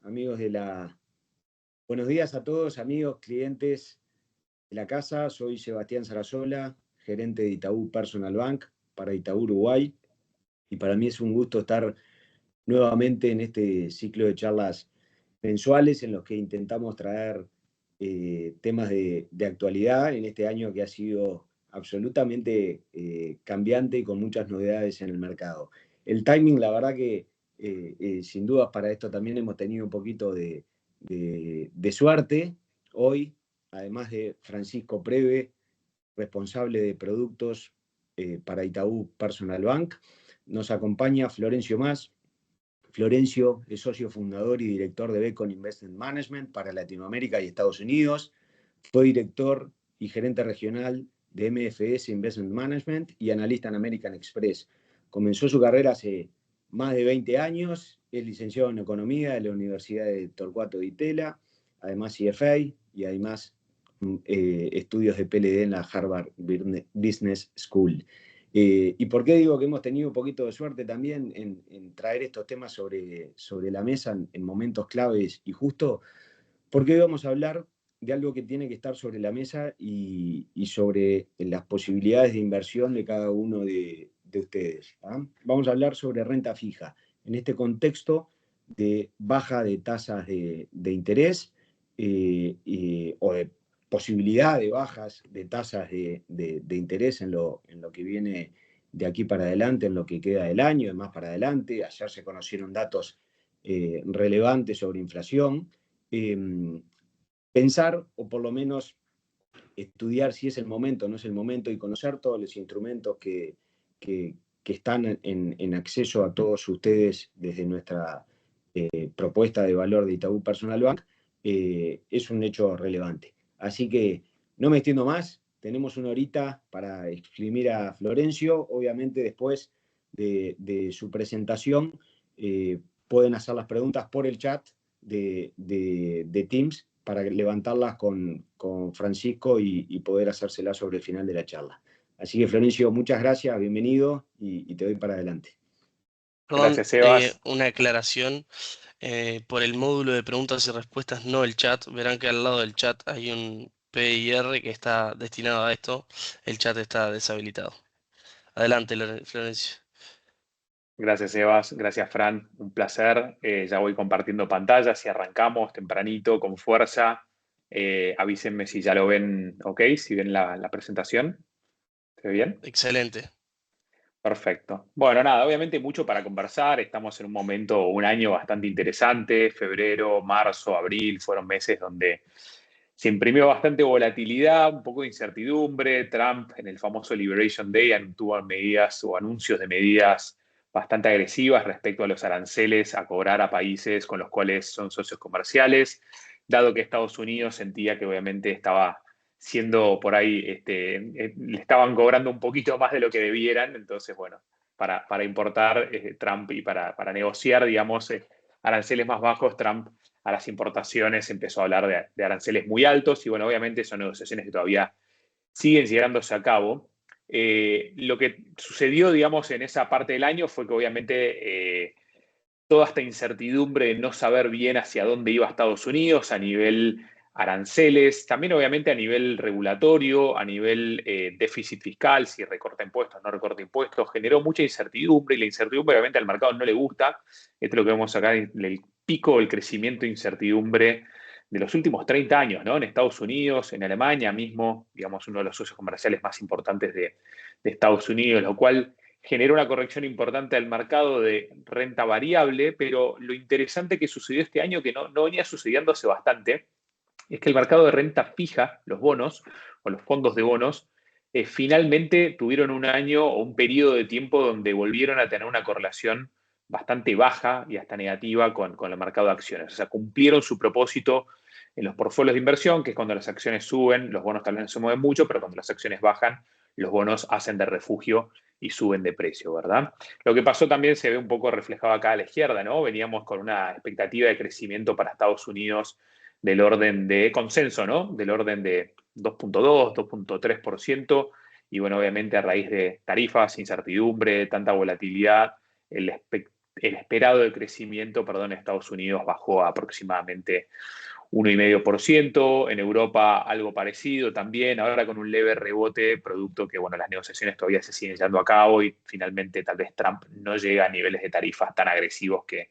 amigos de la... Buenos días a todos, amigos, clientes de la casa. Soy Sebastián Sarasola, gerente de Itaú Personal Bank para Itaú Uruguay. Y para mí es un gusto estar nuevamente en este ciclo de charlas mensuales en los que intentamos traer temas de actualidad en este año que ha sido absolutamente cambiante y con muchas novedades en el mercado. El timing, la verdad que sin dudas para esto también hemos tenido un poquito de suerte. Hoy, además de Francisco Preve, responsable de productos para Itaú Personal Bank, nos acompaña Florencio Mas. Florencio es socio fundador y director de Beacon Investment Management para Latinoamérica y Estados Unidos. Fue director y gerente regional de MFS Investment Management y analista en American Express. Comenzó su carrera hace más de 20 años. Es licenciado en Economía de la Universidad de Torcuato Di Tella, además CFA y además estudios de PLD en la Harvard Business School. ¿Y por qué digo que hemos tenido un poquito de suerte también en traer estos temas sobre la mesa en momentos claves y justo? Porque hoy vamos a hablar de algo que tiene que estar sobre la mesa y sobre las posibilidades de inversión de cada uno de ustedes. Vamos a hablar sobre renta fija en este contexto de baja de tasas de interés o de posibilidad de bajas de tasas de interés en lo que viene de aquí para adelante, en lo que queda del año, de más para adelante. Ayer se conocieron datos relevantes sobre inflación. Pensar, o por lo menos estudiar si es el momento o no es el momento, y conocer todos los instrumentos que están en acceso a todos ustedes desde nuestra propuesta de valor de Itaú Personal Bank, es un hecho relevante. Así que no me extiendo más, tenemos una horita para exprimir a Florencio. Obviamente después de su presentación pueden hacer las preguntas por el chat de Teams para levantarlas con Francisco y poder hacérselas sobre el final de la charla. Así que, Florencio, muchas gracias, bienvenido y te doy para adelante. Perdón, Gracias, Sebas. una aclaración. Por el módulo de preguntas y respuestas, no el chat. Verán que al lado del chat hay un PIR que está destinado a esto. El chat está deshabilitado. Adelante, Florencio. Gracias, Sebas. Gracias, Fran. Un placer. Ya voy compartiendo pantallas y arrancamos tempranito, con fuerza. Avísenme si ya lo ven ok, si ven la presentación. ¿Se ve bien? Excelente. Perfecto. Bueno, nada, obviamente mucho para conversar. Estamos en un momento, un año bastante interesante. Febrero, marzo, abril fueron meses donde se imprimió bastante volatilidad, un poco de incertidumbre. Trump en el famoso Liberation Day tuvo medidas o anuncios de medidas bastante agresivas respecto a los aranceles a cobrar a países con los cuales son socios comerciales, dado que Estados Unidos sentía que obviamente estaba siendo por ahí, le estaban cobrando un poquito más de lo que debieran. Entonces, bueno, para importar Trump y para negociar, digamos, aranceles más bajos, Trump a las importaciones empezó a hablar de aranceles muy altos y, bueno, obviamente son negociaciones que todavía siguen llevándose a cabo. Lo que sucedió, digamos, en esa parte del año fue que obviamente toda esta incertidumbre de no saber bien hacia dónde iba Estados Unidos a nivel aranceles, también obviamente a nivel regulatorio, a nivel déficit fiscal, si recorta impuestos, no recorta impuestos, generó mucha incertidumbre y la incertidumbre obviamente al mercado no le gusta. Esto es lo que vemos acá, el pico del crecimiento de incertidumbre de los últimos 30 años, ¿no? En Estados Unidos, en Alemania mismo, digamos, uno de los socios comerciales más importantes de Estados Unidos, lo cual generó una corrección importante al mercado de renta variable, pero lo interesante que sucedió este año, que no venía sucediendo hace bastante, es que el mercado de renta fija, los bonos o los fondos de bonos, finalmente tuvieron un año o un periodo de tiempo donde volvieron a tener una correlación bastante baja y hasta negativa con el mercado de acciones. O sea, cumplieron su propósito en los portfolios de inversión, que es cuando las acciones suben, los bonos tal vez no se mueven mucho, pero cuando las acciones bajan, los bonos hacen de refugio y suben de precio, ¿verdad? Lo que pasó también se ve un poco reflejado acá a la izquierda, ¿no? Veníamos con una expectativa de crecimiento para Estados Unidos del orden de consenso, ¿no? Del orden de 2.2, 2.3%. Y bueno, obviamente a raíz de tarifas, incertidumbre, tanta volatilidad, el esperado de crecimiento, perdón, en Estados Unidos bajó a aproximadamente 1,5%, en Europa algo parecido también, ahora con un leve rebote, producto que, bueno, las negociaciones todavía se siguen llevando a cabo y finalmente tal vez Trump no llega a niveles de tarifas tan agresivos que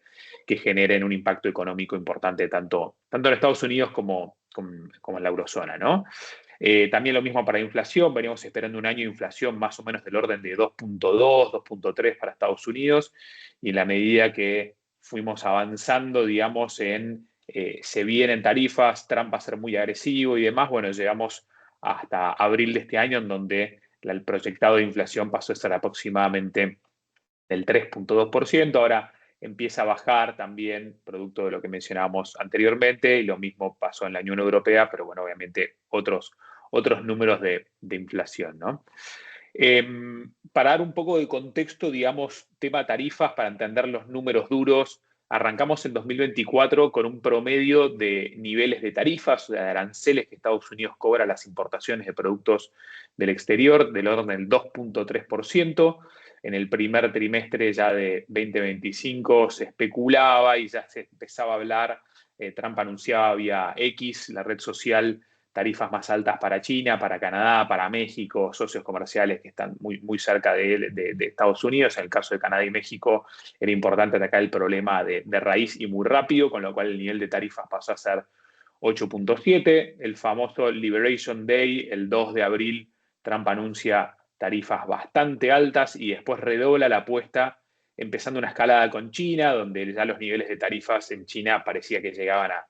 generen un impacto económico importante tanto en Estados Unidos como en la eurozona, ¿no? También lo mismo para la inflación, venimos esperando un año de inflación más o menos del orden de 2,2, 2,3 para Estados Unidos, y en la medida que fuimos avanzando, digamos, se vienen tarifas, Trump va a ser muy agresivo y demás, bueno, llegamos hasta abril de este año en donde el proyectado de inflación pasó a estar aproximadamente del 3,2%, ahora empieza a bajar también, producto de lo que mencionábamos anteriormente, y lo mismo pasó en la Unión Europea, pero bueno, obviamente otros números de inflación, ¿no? Para dar un poco de contexto, digamos, tema tarifas, para entender los números duros, arrancamos en 2024 con un promedio de niveles de tarifas, o sea, de aranceles que Estados Unidos cobra a las importaciones de productos del exterior, del orden del 2,3%. En el primer trimestre ya de 2025 se especulaba y ya se empezaba a hablar, Trump anunciaba vía X, la red social, tarifas más altas para China, para Canadá, para México, socios comerciales que están muy, muy cerca de Estados Unidos. En el caso de Canadá y México era importante atacar el problema de raíz y muy rápido, con lo cual el nivel de tarifas pasó a ser 8,7. El famoso Liberation Day, el 2 de abril, Trump anuncia tarifas bastante altas y después redobla la apuesta, empezando una escalada con China, donde ya los niveles de tarifas en China parecía que llegaban a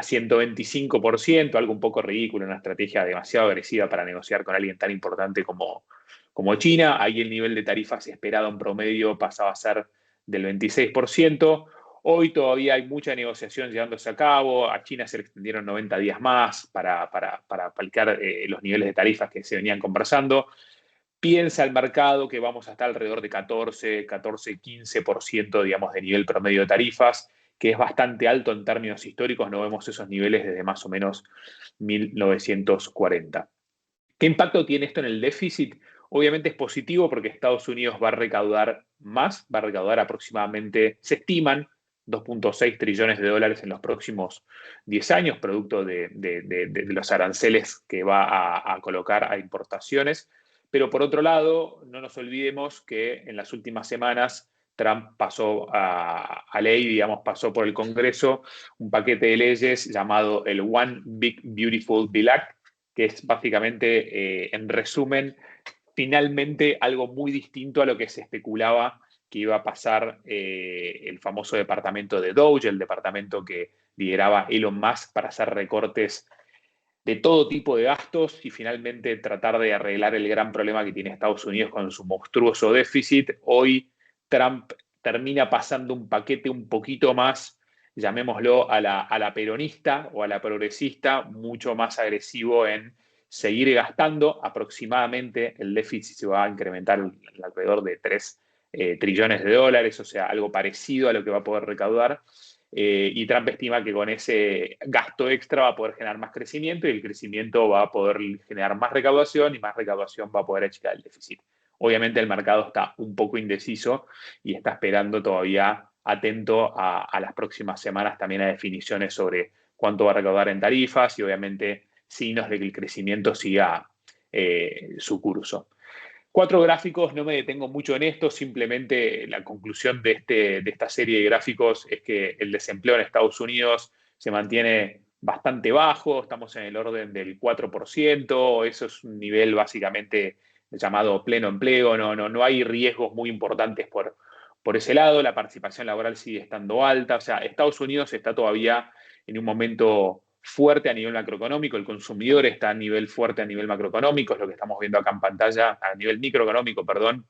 125%, algo un poco ridículo, una estrategia demasiado agresiva para negociar con alguien tan importante como China. Ahí el nivel de tarifas esperado en promedio pasaba a ser del 26%. Hoy todavía hay mucha negociación llevándose a cabo. A China se le extendieron 90 días más para aplicar los niveles de tarifas que se venían conversando. Piensa el mercado que vamos a estar alrededor de 14, 15%, digamos, de nivel promedio de tarifas, que es bastante alto en términos históricos. No vemos esos niveles desde más o menos 1940. ¿Qué impacto tiene esto en el déficit? Obviamente es positivo porque Estados Unidos va a recaudar más, va a recaudar aproximadamente, se estiman, 2,6 trillones de dólares en los próximos 10 años, producto de los aranceles que va a colocar a importaciones. Pero por otro lado, no nos olvidemos que en las últimas semanas Trump pasó a ley, digamos, pasó por el Congreso un paquete de leyes llamado el One Big Beautiful Bill Act, que es básicamente, en resumen, finalmente algo muy distinto a lo que se especulaba que iba a pasar, el famoso departamento de Doge, el departamento que lideraba Elon Musk para hacer recortes de todo tipo de gastos y finalmente tratar de arreglar el gran problema que tiene Estados Unidos con su monstruoso déficit. Hoy Trump termina pasando un paquete un poquito más, llamémoslo, a la peronista o a la progresista, mucho más agresivo en seguir gastando. Aproximadamente el déficit se va a incrementar alrededor de 3 trillones de dólares, o sea, algo parecido a lo que va a poder recaudar. Y Trump estima que con ese gasto extra va a poder generar más crecimiento y el crecimiento va a poder generar más recaudación y más recaudación va a poder achicar el déficit. Obviamente el mercado está un poco indeciso y está esperando todavía, atento a las próximas semanas también a definiciones sobre cuánto va a recaudar en tarifas y obviamente signos de que el crecimiento siga su curso. 4 gráficos, no me detengo mucho en esto, simplemente la conclusión de esta serie de gráficos es que el desempleo en Estados Unidos se mantiene bastante bajo, estamos en el orden del 4%, eso es un nivel básicamente llamado pleno empleo, no hay riesgos muy importantes por ese lado, la participación laboral sigue estando alta, o sea, Estados Unidos está todavía en un momento fuerte a nivel macroeconómico, el consumidor está a nivel fuerte a nivel macroeconómico, es lo que estamos viendo acá en pantalla, a nivel microeconómico, perdón,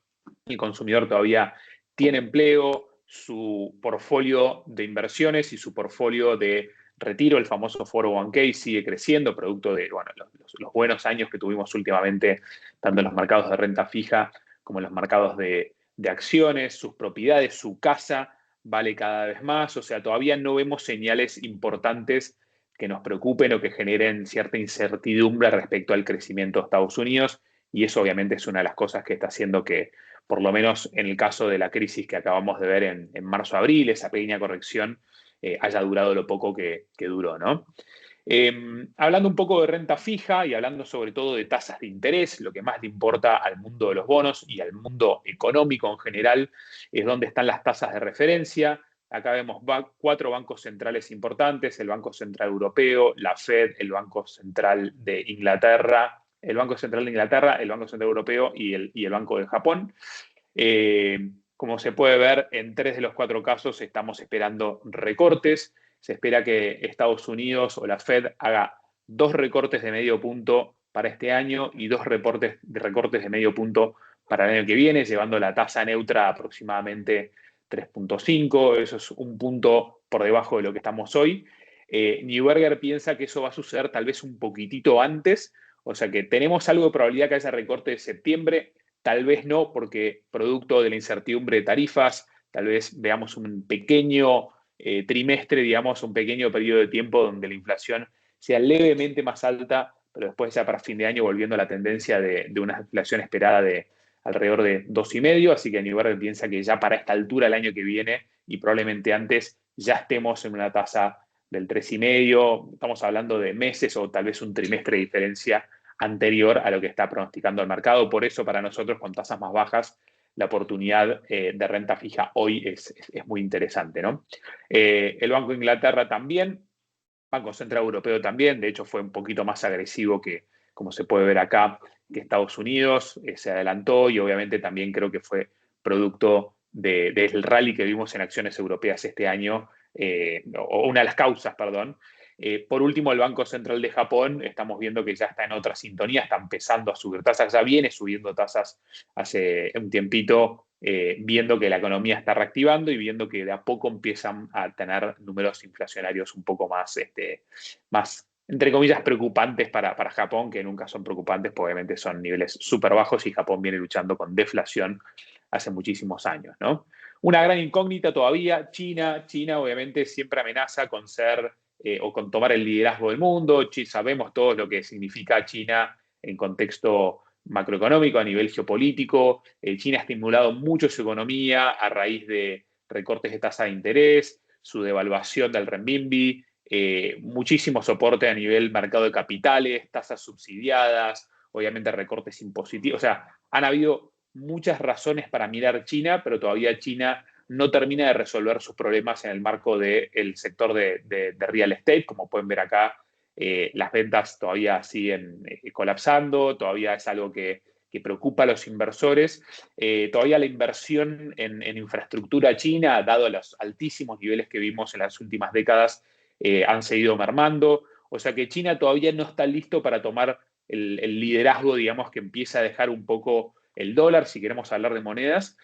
el consumidor todavía tiene empleo, su portfolio de inversiones y su portfolio de retiro, el famoso 401k, sigue creciendo, producto de los buenos años que tuvimos últimamente, tanto en los mercados de renta fija como en los mercados de acciones, sus propiedades, su casa vale cada vez más, o sea, todavía no vemos señales importantes que nos preocupen o que generen cierta incertidumbre respecto al crecimiento de Estados Unidos, y eso obviamente es una de las cosas que está haciendo que por lo menos en el caso de la crisis que acabamos de ver en marzo-abril, esa pequeña corrección haya durado lo poco que duró, ¿no? Hablando un poco de renta fija y hablando sobre todo de tasas de interés, lo que más le importa al mundo de los bonos y al mundo económico en general es dónde están las tasas de referencia. Acá vemos 4 bancos centrales importantes: el Banco Central Europeo, la Fed, el Banco Central de Inglaterra, el Banco Central Europeo y el Banco de Japón. Como se puede ver, en 3 de los 4 casos estamos esperando recortes. Se espera que Estados Unidos o la Fed haga 2 recortes de medio punto para este año y 2 recortes de medio punto para el año que viene, llevando la tasa neutra a aproximadamente 3.5. Eso es un punto por debajo de lo que estamos hoy. Neuberger piensa que eso va a suceder tal vez un poquitito antes, o sea que tenemos algo de probabilidad que haya recorte de septiembre. Tal vez no, porque producto de la incertidumbre de tarifas, tal vez veamos un pequeño trimestre, digamos, un pequeño periodo de tiempo donde la inflación sea levemente más alta, pero después ya para fin de año volviendo a la tendencia de una inflación esperada de alrededor de 2,5. Así que Neuberger piensa que ya para esta altura el año que viene y probablemente antes ya estemos en una tasa del 3,5. Estamos hablando de meses o tal vez un trimestre de diferencia anterior a lo que está pronosticando el mercado. Por eso, para nosotros, con tasas más bajas, la oportunidad de renta fija hoy es muy interesante, ¿no? El Banco de Inglaterra también, Banco Central Europeo también, de hecho fue un poquito más agresivo que, como se puede ver acá, que Estados Unidos se adelantó, y obviamente también creo que fue producto del rally que vimos en acciones europeas este año, o una de las causas, perdón. Por último, el Banco Central de Japón, estamos viendo que ya está en otra sintonía, está empezando a subir tasas, ya viene subiendo tasas hace un tiempito, viendo que la economía está reactivando y viendo que de a poco empiezan a tener números inflacionarios un poco más, entre comillas, preocupantes para Japón, que nunca son preocupantes, porque obviamente son niveles súper bajos y Japón viene luchando con deflación hace muchísimos años, ¿no? Una gran incógnita todavía, China obviamente siempre amenaza con ser o con tomar el liderazgo del mundo. Sabemos todos lo que significa China en contexto macroeconómico, a nivel geopolítico. China ha estimulado mucho su economía a raíz de recortes de tasa de interés, su devaluación del renminbi, muchísimo soporte a nivel mercado de capitales, tasas subsidiadas, obviamente recortes impositivos. O sea, han habido muchas razones para mirar China, pero todavía China no termina de resolver sus problemas en el marco del sector de real estate. Como pueden ver acá, las ventas todavía siguen colapsando, todavía es algo que preocupa a los inversores. Todavía la inversión en infraestructura china, dado los altísimos niveles que vimos en las últimas décadas, han seguido mermando. O sea que China todavía no está listo para tomar el liderazgo, digamos, que empieza a dejar un poco el dólar, si queremos hablar de monedas,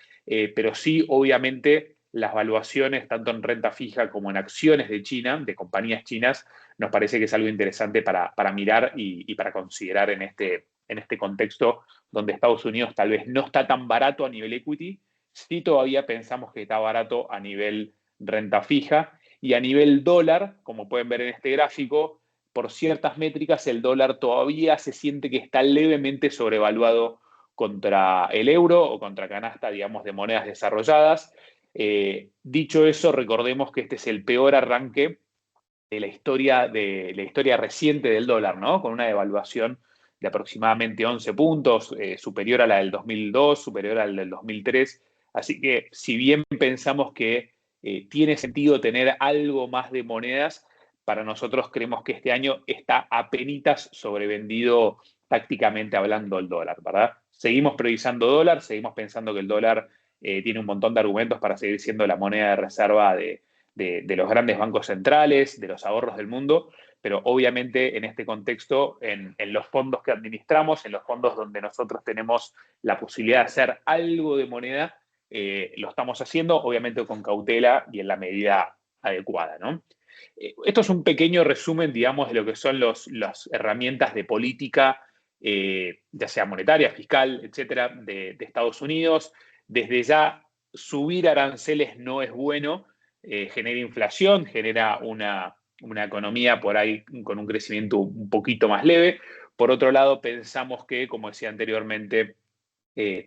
pero sí, obviamente, las valuaciones, tanto en renta fija como en acciones de China, de compañías chinas, nos parece que es algo interesante para mirar y para considerar en este contexto donde Estados Unidos tal vez no está tan barato a nivel equity, sí todavía pensamos que está barato a nivel renta fija, y a nivel dólar, como pueden ver en este gráfico, por ciertas métricas el dólar todavía se siente que está levemente sobrevaluado contra el euro o contra canasta, digamos, de monedas desarrolladas. Dicho eso, recordemos que este es el peor arranque de la historia reciente del dólar, ¿no? Con una devaluación de aproximadamente 11 puntos, superior a la del 2002, superior al del 2003. Así que, si bien pensamos que tiene sentido tener algo más de monedas, para nosotros creemos que este año está apenitas sobrevendido tácticamente hablando el dólar, ¿verdad? Seguimos priorizando dólar, seguimos pensando que el dólar tiene un montón de argumentos para seguir siendo la moneda de reserva de los grandes bancos centrales, de los ahorros del mundo, pero obviamente en este contexto, en los fondos que administramos, en los fondos donde nosotros tenemos la posibilidad de hacer algo de moneda, lo estamos haciendo, obviamente con cautela y en la medida adecuada, ¿no? Esto es un pequeño resumen, digamos, de lo que son las herramientas de política, ya sea monetaria, fiscal, etcétera, de Estados Unidos. Desde ya, subir aranceles no es bueno, genera inflación, genera una economía por ahí con un crecimiento un poquito más leve. Por otro lado, pensamos que, como decía anteriormente,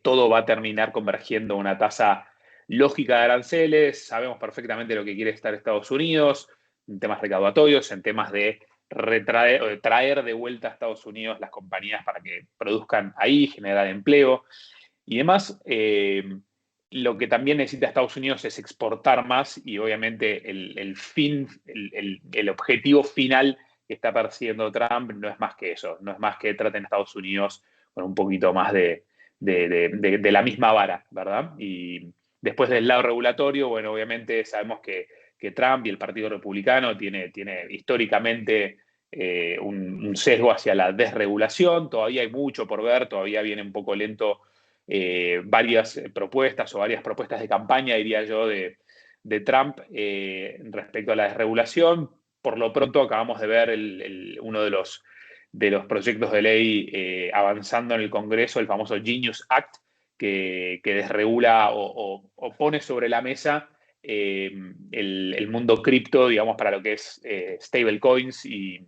todo va a terminar convergiendo a una tasa lógica de aranceles. Sabemos perfectamente lo que quiere estar Estados Unidos en temas recaudatorios, en temas de traer de vuelta a Estados Unidos las compañías para que produzcan ahí, generar empleo y demás. Lo que también necesita Estados Unidos es exportar más y obviamente el objetivo final que está persiguiendo Trump no es más que eso, no es más que traten a Estados Unidos con un poquito más de la misma vara, ¿verdad? Y después del lado regulatorio, bueno, obviamente sabemos que Trump y el Partido Republicano tiene históricamente un sesgo hacia la desregulación. Todavía hay mucho por ver, todavía viene un poco lento varias propuestas o varias propuestas de campaña, diría yo, de Trump respecto a la desregulación. Por lo pronto acabamos de ver uno de los proyectos de ley avanzando en el Congreso, el famoso Genius Act, que desregula o pone sobre la mesa el mundo cripto, digamos, para lo que es stablecoins y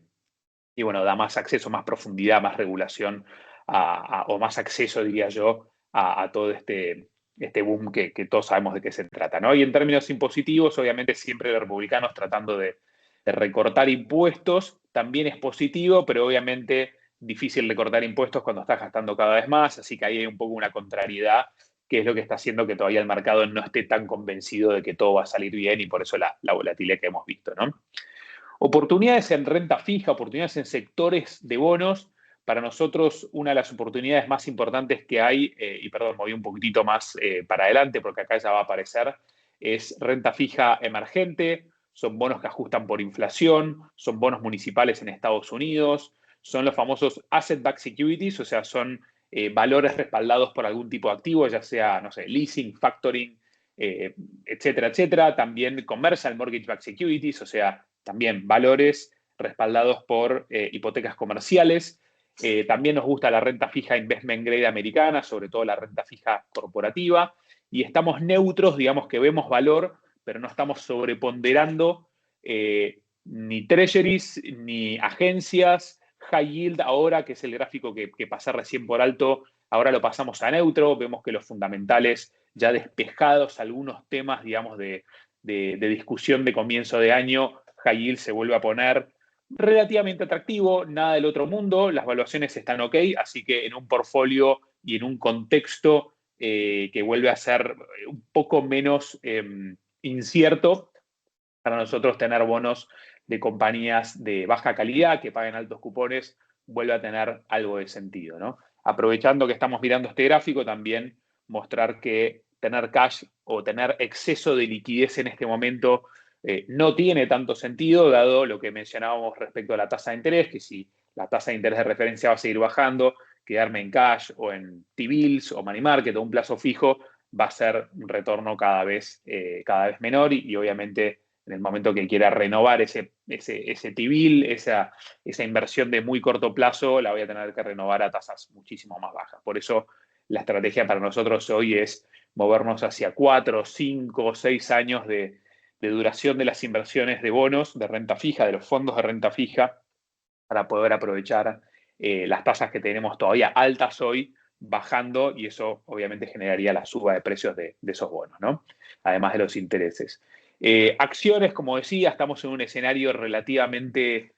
bueno, da más acceso, más profundidad, más regulación o más acceso, diría yo, a todo este boom que todos sabemos de qué se trata, ¿no? Y en términos impositivos, obviamente siempre los republicanos tratando de recortar impuestos también es positivo, pero obviamente difícil recortar impuestos cuando estás gastando cada vez más, así que ahí hay un poco una contrariedad, que es lo que está haciendo que todavía el mercado no esté tan convencido de que todo va a salir bien y por eso la volatilidad que hemos visto, ¿no? Oportunidades en renta fija, oportunidades en sectores de bonos. Para nosotros, una de las oportunidades más importantes que hay, y perdón, me voy un poquitito más para adelante porque acá ya va a aparecer, es renta fija emergente. Son bonos que ajustan por inflación, son bonos municipales en Estados Unidos, son los famosos asset-backed securities, o sea, son valores respaldados por algún tipo de activo, ya sea, no sé, leasing, factoring, etcétera, etcétera. También commercial mortgage-backed securities, o sea, también valores respaldados por hipotecas comerciales. También nos gusta la renta fija investment grade americana, sobre todo la renta fija corporativa. Y estamos neutros, digamos que vemos valor, pero no estamos sobreponderando ni treasuries, ni agencias. High yield ahora, que es el gráfico que pasé recién por alto, ahora lo pasamos a neutro. Vemos que los fundamentales ya despejados, algunos temas, digamos, de discusión de comienzo de año, high yield se vuelve a poner relativamente atractivo, nada del otro mundo, las valuaciones están ok, así que en un portfolio y en un contexto que vuelve a ser un poco menos incierto, para nosotros tener bonos de compañías de baja calidad que paguen altos cupones vuelve a tener algo de sentido, ¿no? Aprovechando que estamos mirando este gráfico, también mostrar que tener cash o tener exceso de liquidez en este momento no tiene tanto sentido, dado lo que mencionábamos respecto a la tasa de interés, que si la tasa de interés de referencia va a seguir bajando, quedarme en cash o en T-bills o money market o un plazo fijo va a ser un retorno cada vez menor y obviamente en el momento que quiera renovar ese T-bill, esa inversión de muy corto plazo, la voy a tener que renovar a tasas muchísimo más bajas. Por eso la estrategia para nosotros hoy es movernos hacia 4, 5, 6 años de duración de las inversiones de bonos, de renta fija, de los fondos de renta fija, para poder aprovechar las tasas que tenemos todavía altas hoy, bajando, y eso obviamente generaría la suba de precios de esos bonos, ¿no? Además de los intereses. Acciones, como decía, estamos en un escenario relativamente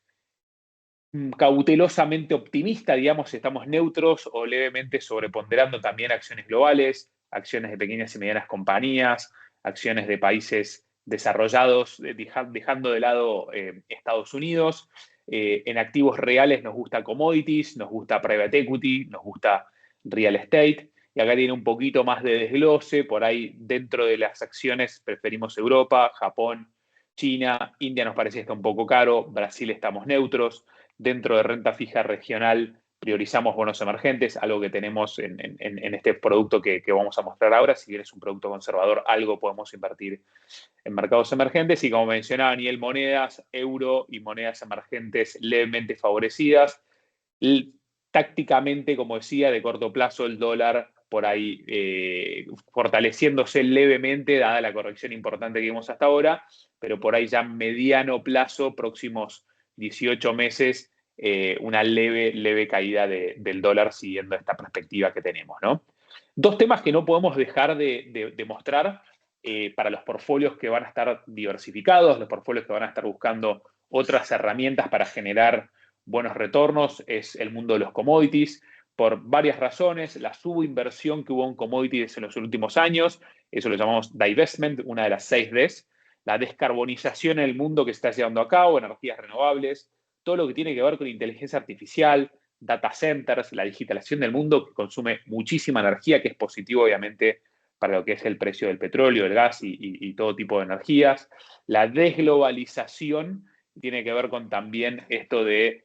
cautelosamente optimista, digamos, estamos neutros o levemente sobreponderando también acciones globales, acciones de pequeñas y medianas compañías, acciones de países desarrollados, dejando de lado Estados Unidos. En activos reales nos gusta commodities, nos gusta private equity, nos gusta real estate. Y acá tiene un poquito más de desglose. Por ahí dentro de las acciones preferimos Europa, Japón, China. India nos parece que está un poco caro. Brasil estamos neutros. Dentro de renta fija regional priorizamos bonos emergentes, algo que tenemos en este producto que vamos a mostrar ahora. Si bien es un producto conservador, algo podemos invertir en mercados emergentes. Y como mencionaba Daniel, monedas, euro y monedas emergentes levemente favorecidas. Tácticamente, como decía, de corto plazo el dólar por ahí fortaleciéndose levemente, dada la corrección importante que vimos hasta ahora, pero por ahí ya mediano plazo, próximos 18 meses, una leve caída del dólar siguiendo esta perspectiva que tenemos, ¿no? Dos temas que no podemos dejar de mostrar para los portfolios que van a estar diversificados, los portfolios que van a estar buscando otras herramientas para generar buenos retornos, es el mundo de los commodities, por varias razones. La subinversión que hubo en commodities en los últimos años, eso lo llamamos divestment, una de las 6 Ds, la descarbonización en el mundo que se está llevando a cabo, energías renovables, todo lo que tiene que ver con inteligencia artificial, data centers, la digitalización del mundo que consume muchísima energía, que es positivo obviamente para lo que es el precio del petróleo, el gas y todo tipo de energías. La desglobalización tiene que ver con también esto de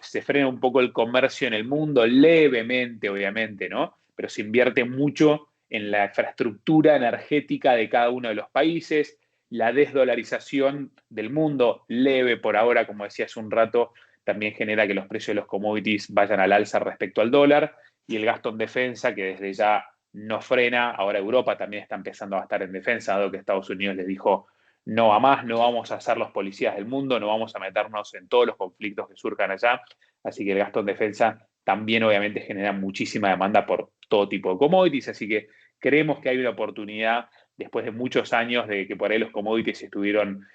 se frena un poco el comercio en el mundo, levemente obviamente, ¿no? Pero se invierte mucho en la infraestructura energética de cada uno de los países. La desdolarización del mundo, leve por ahora, como decía hace un rato, también genera que los precios de los commodities vayan al alza respecto al dólar, y el gasto en defensa, que desde ya no frena. Ahora Europa también está empezando a gastar en defensa, dado que Estados Unidos les dijo no a más, no vamos a ser los policías del mundo, no vamos a meternos en todos los conflictos que surjan allá. Así que el gasto en defensa también obviamente genera muchísima demanda por todo tipo de commodities, así que creemos que hay una oportunidad después de muchos años de que por ahí los commodities estuvieron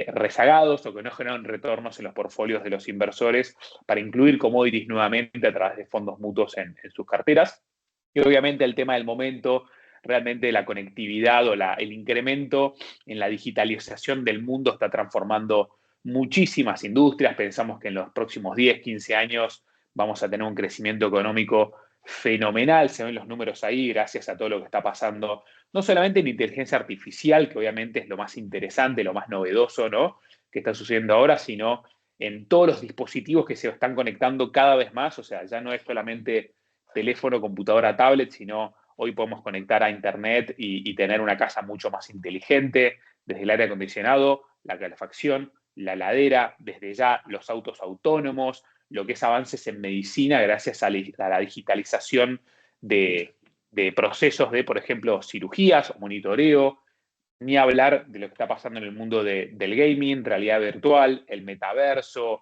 rezagados o que no generaron retornos en los portfolios de los inversores, para incluir commodities nuevamente a través de fondos mutuos en sus carteras. Y obviamente el tema del momento, realmente la conectividad o el incremento en la digitalización del mundo está transformando muchísimas industrias. Pensamos que en los próximos 10, 15 años vamos a tener un crecimiento económico fenomenal. Se ven los números ahí gracias a todo lo que está pasando, no solamente en inteligencia artificial, que obviamente es lo más interesante, lo más novedoso, ¿no?, que está sucediendo ahora, sino en todos los dispositivos que se están conectando cada vez más. O sea, ya no es solamente teléfono, computadora, tablet, sino hoy podemos conectar a internet y tener una casa mucho más inteligente, desde el aire acondicionado, la calefacción, la heladera, desde ya los autos autónomos, lo que es avances en medicina gracias a la digitalización de procesos de, por ejemplo, cirugías o monitoreo, ni hablar de lo que está pasando en el mundo del gaming, realidad virtual, el metaverso,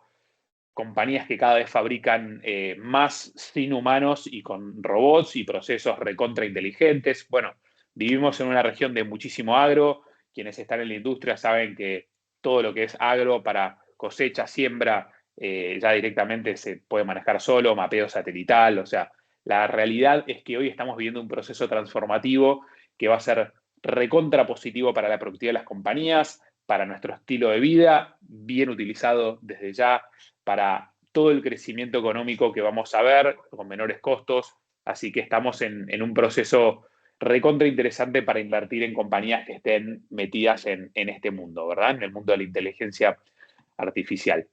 compañías que cada vez fabrican más sin humanos y con robots y procesos recontra inteligentes. Bueno, vivimos en una región de muchísimo agro. Quienes están en la industria saben que todo lo que es agro para cosecha, siembra, ya directamente se puede manejar solo, mapeo satelital. O sea, la realidad es que hoy estamos viviendo un proceso transformativo que va a ser recontra positivo para la productividad de las compañías, para nuestro estilo de vida, bien utilizado desde ya para todo el crecimiento económico que vamos a ver con menores costos. Así que estamos en un proceso recontra interesante para invertir en compañías que estén metidas en este mundo, ¿verdad? En el mundo de la inteligencia artificial.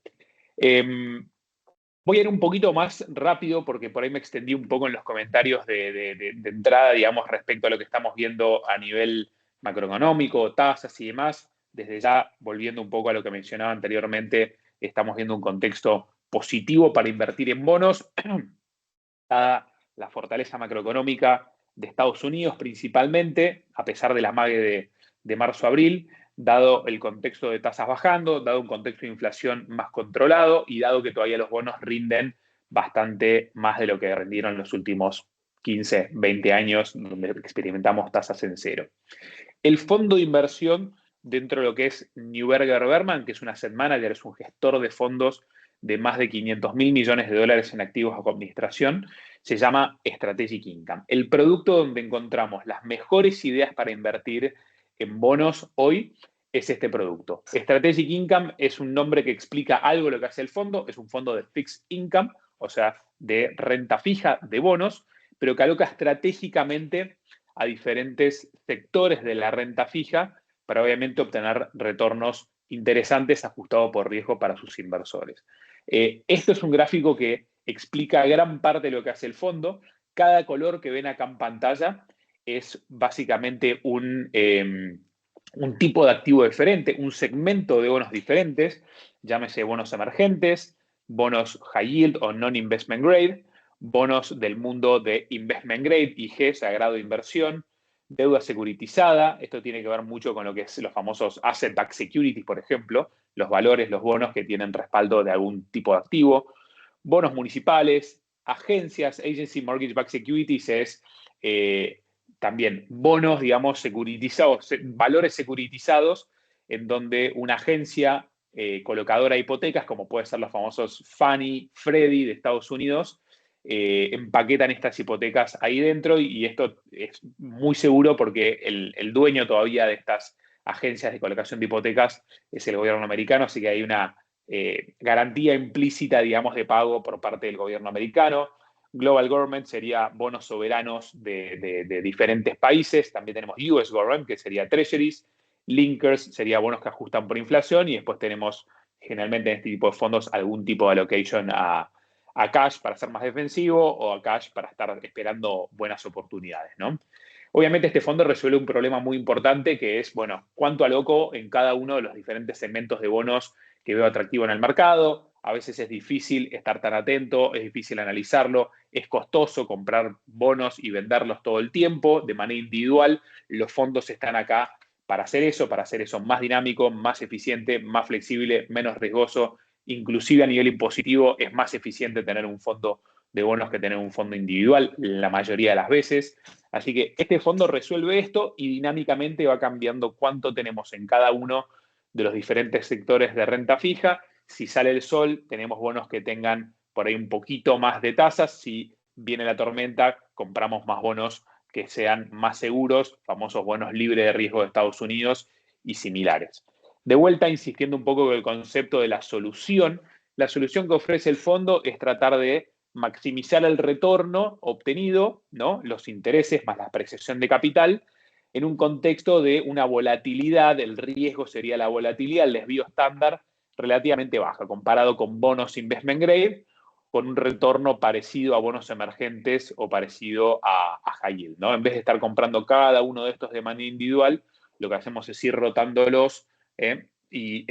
Voy a ir un poquito más rápido porque por ahí me extendí un poco en los comentarios de entrada, digamos, respecto a lo que estamos viendo a nivel macroeconómico, tasas y demás. Desde ya, volviendo un poco a lo que mencionaba anteriormente, estamos viendo un contexto positivo para invertir en bonos, dada la fortaleza macroeconómica de Estados Unidos principalmente, a pesar de la mague de marzo-abril, dado el contexto de tasas bajando, dado un contexto de inflación más controlado y dado que todavía los bonos rinden bastante más de lo que rindieron en los últimos 15, 20 años, donde experimentamos tasas en cero. El fondo de inversión dentro de lo que es Neuberger Berman, que es un asset manager, es un gestor de fondos de más de 500.000 millones de dólares en activos bajo administración, se llama Strategic Income. El producto donde encontramos las mejores ideas para invertir en bonos hoy es este producto. Strategic Income es un nombre que explica algo de lo que hace el fondo. Es un fondo de fixed income, o sea, de renta fija de bonos, pero que aloca estratégicamente a diferentes sectores de la renta fija para obviamente obtener retornos interesantes ajustados por riesgo para sus inversores. Esto es un gráfico que explica gran parte de lo que hace el fondo. Cada color que ven acá en pantalla es básicamente un tipo de activo diferente, un segmento de bonos diferentes, llámese bonos emergentes, bonos high yield o non-investment grade, bonos del mundo de investment grade, IG, sagrado de inversión, deuda securitizada. Esto tiene que ver mucho con lo que es los famosos asset-backed securities, por ejemplo, los valores, los bonos que tienen respaldo de algún tipo de activo, bonos municipales, agencias. Agency Mortgage-Backed Securities es también bonos, digamos, securitizados, valores securitizados, en donde una agencia colocadora de hipotecas, como puede ser los famosos Fannie, Freddie de Estados Unidos, empaquetan estas hipotecas ahí dentro, y esto es muy seguro porque el dueño todavía de estas agencias de colocación de hipotecas es el gobierno americano, así que hay una garantía implícita, digamos, de pago por parte del gobierno americano. Global Government sería bonos soberanos de diferentes países. También tenemos US Government, que sería Treasuries. Linkers sería bonos que ajustan por inflación. Y después tenemos, generalmente en este tipo de fondos, algún tipo de allocation a cash para ser más defensivo, o a cash para estar esperando buenas oportunidades, ¿no? Obviamente este fondo resuelve un problema muy importante, que es, bueno, cuánto aloco en cada uno de los diferentes segmentos de bonos que veo atractivo en el mercado. A veces es difícil estar tan atento, es difícil analizarlo, es costoso comprar bonos y venderlos todo el tiempo de manera individual. Los fondos están acá para hacer eso más dinámico, más eficiente, más flexible, menos riesgoso. Inclusive a nivel impositivo es más eficiente tener un fondo de bonos que tener un fondo individual la mayoría de las veces. Así que este fondo resuelve esto y dinámicamente va cambiando cuánto tenemos en cada uno de los diferentes sectores de renta fija. Si sale el sol, tenemos bonos que tengan por ahí un poquito más de tasas. Si viene la tormenta, compramos más bonos que sean más seguros, famosos bonos libres de riesgo de Estados Unidos y similares. De vuelta, insistiendo un poco con el concepto de la solución que ofrece el fondo es tratar de maximizar el retorno obtenido, ¿no? Los intereses más la apreciación de capital, en un contexto de una volatilidad, el riesgo sería la volatilidad, el desvío estándar relativamente baja, comparado con bonos investment grade, con un retorno parecido a bonos emergentes o parecido a high yield, ¿no? En vez de estar comprando cada uno de estos de manera individual, lo que hacemos es ir rotándolos y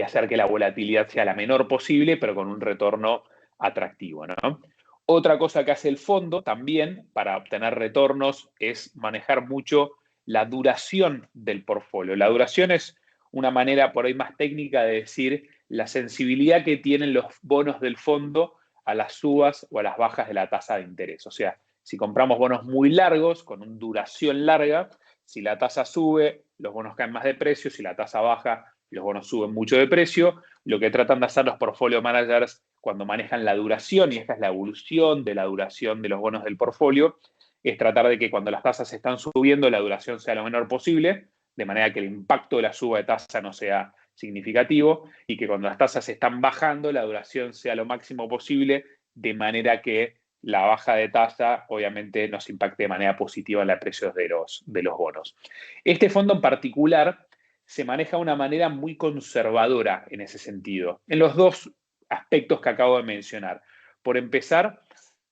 hacer que la volatilidad sea la menor posible, pero con un retorno atractivo, ¿no? Otra cosa que hace el fondo también para obtener retornos es manejar mucho la duración del portfolio. La duración es una manera por ahí más técnica de decir la sensibilidad que tienen los bonos del fondo a las subas o a las bajas de la tasa de interés. O sea, si compramos bonos muy largos, con una duración larga, si la tasa sube, los bonos caen más de precio, si la tasa baja, los bonos suben mucho de precio. Lo que tratan de hacer los portfolio managers cuando manejan la duración, y esta es la evolución de la duración de los bonos del portfolio, es tratar de que cuando las tasas están subiendo, la duración sea lo menor posible, de manera que el impacto de la suba de tasa no sea significativo, y que cuando las tasas están bajando, la duración sea lo máximo posible, de manera que la baja de tasa obviamente nos impacte de manera positiva en los precios de los bonos. Este fondo en particular se maneja de una manera muy conservadora en ese sentido, en los dos aspectos que acabo de mencionar. Por empezar,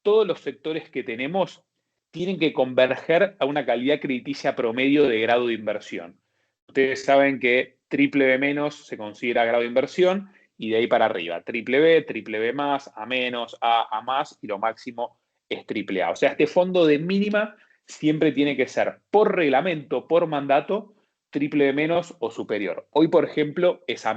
todos los sectores que tenemos tienen que converger a una calidad crediticia promedio de grado de inversión. Ustedes saben que BBB- se considera grado de inversión, y de ahí para arriba, BBB+, A más, y lo máximo es AAA. O sea, este fondo de mínima siempre tiene que ser, por reglamento, por mandato, BBB- o superior. Hoy, por ejemplo, es A-.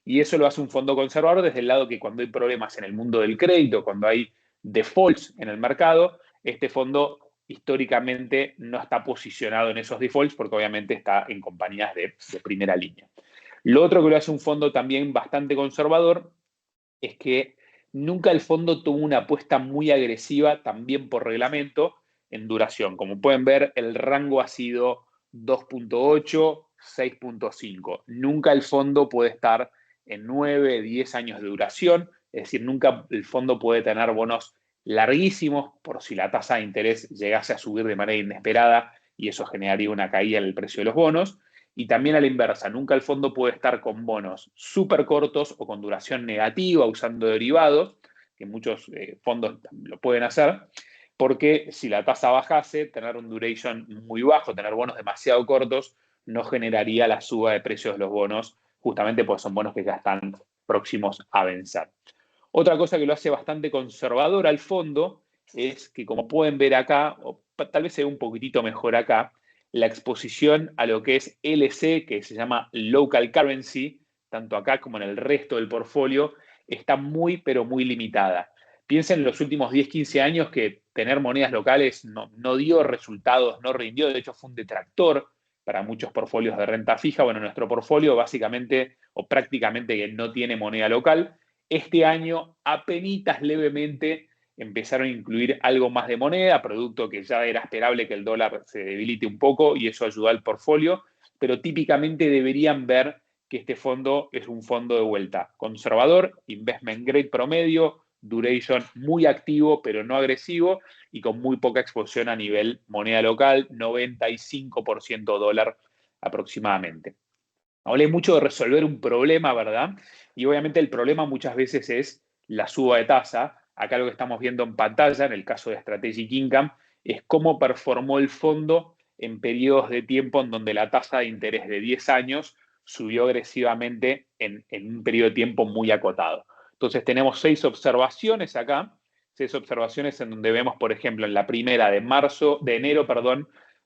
Y eso lo hace un fondo conservador desde el lado que cuando hay problemas en el mundo del crédito, cuando hay defaults en el mercado, este fondo históricamente no está posicionado en esos defaults porque obviamente está en compañías de primera línea. Lo otro que lo hace un fondo también bastante conservador es que nunca el fondo tuvo una apuesta muy agresiva, también por reglamento, en duración. Como pueden ver, el rango ha sido 2.8, 6.5. Nunca el fondo puede estar en 9, 10 años de duración, es decir, nunca el fondo puede tener bonos larguísimos por si la tasa de interés llegase a subir de manera inesperada y eso generaría una caída en el precio de los bonos. Y también a la inversa, nunca el fondo puede estar con bonos súper cortos o con duración negativa usando derivados, que muchos fondos lo pueden hacer, porque si la tasa bajase, tener un duration muy bajo, tener bonos demasiado cortos, no generaría la suba de precios de los bonos, justamente porque son bonos que ya están próximos a vencer. Otra cosa que lo hace bastante conservador al fondo es que, como pueden ver acá, o tal vez se ve un poquitito mejor acá, la exposición a lo que es LC, que se llama Local Currency, tanto acá como en el resto del portfolio, está muy, pero muy limitada. Piensen en los últimos 10, 15 años que tener monedas locales no dio resultados, no rindió, de hecho fue un detractor para muchos portfolios de renta fija. Bueno, nuestro portfolio básicamente o prácticamente que no tiene moneda local. Este año apenitas levemente empezaron a incluir algo más de moneda, producto que ya era esperable que el dólar se debilite un poco y eso ayudó al portfolio, pero típicamente deberían ver que este fondo es un fondo de vuelta conservador, investment grade promedio, duration muy activo pero no agresivo y con muy poca exposición a nivel moneda local, 95% dólar aproximadamente. Hablé mucho de resolver un problema, ¿verdad? Y obviamente el problema muchas veces es la suba de tasa. Acá lo que estamos viendo en pantalla, en el caso de Strategic Income, es cómo performó el fondo en periodos de tiempo en donde la tasa de interés de 10 años subió agresivamente en un periodo de tiempo muy acotado. Entonces tenemos 6 observaciones acá, 6 observaciones en donde vemos, por ejemplo, en la primera de enero,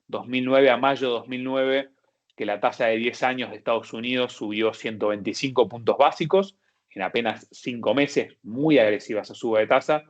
2009 a mayo 2009, que la tasa de 10 años de Estados Unidos subió 125 puntos básicos en apenas 5 meses, muy agresiva esa suba de tasa.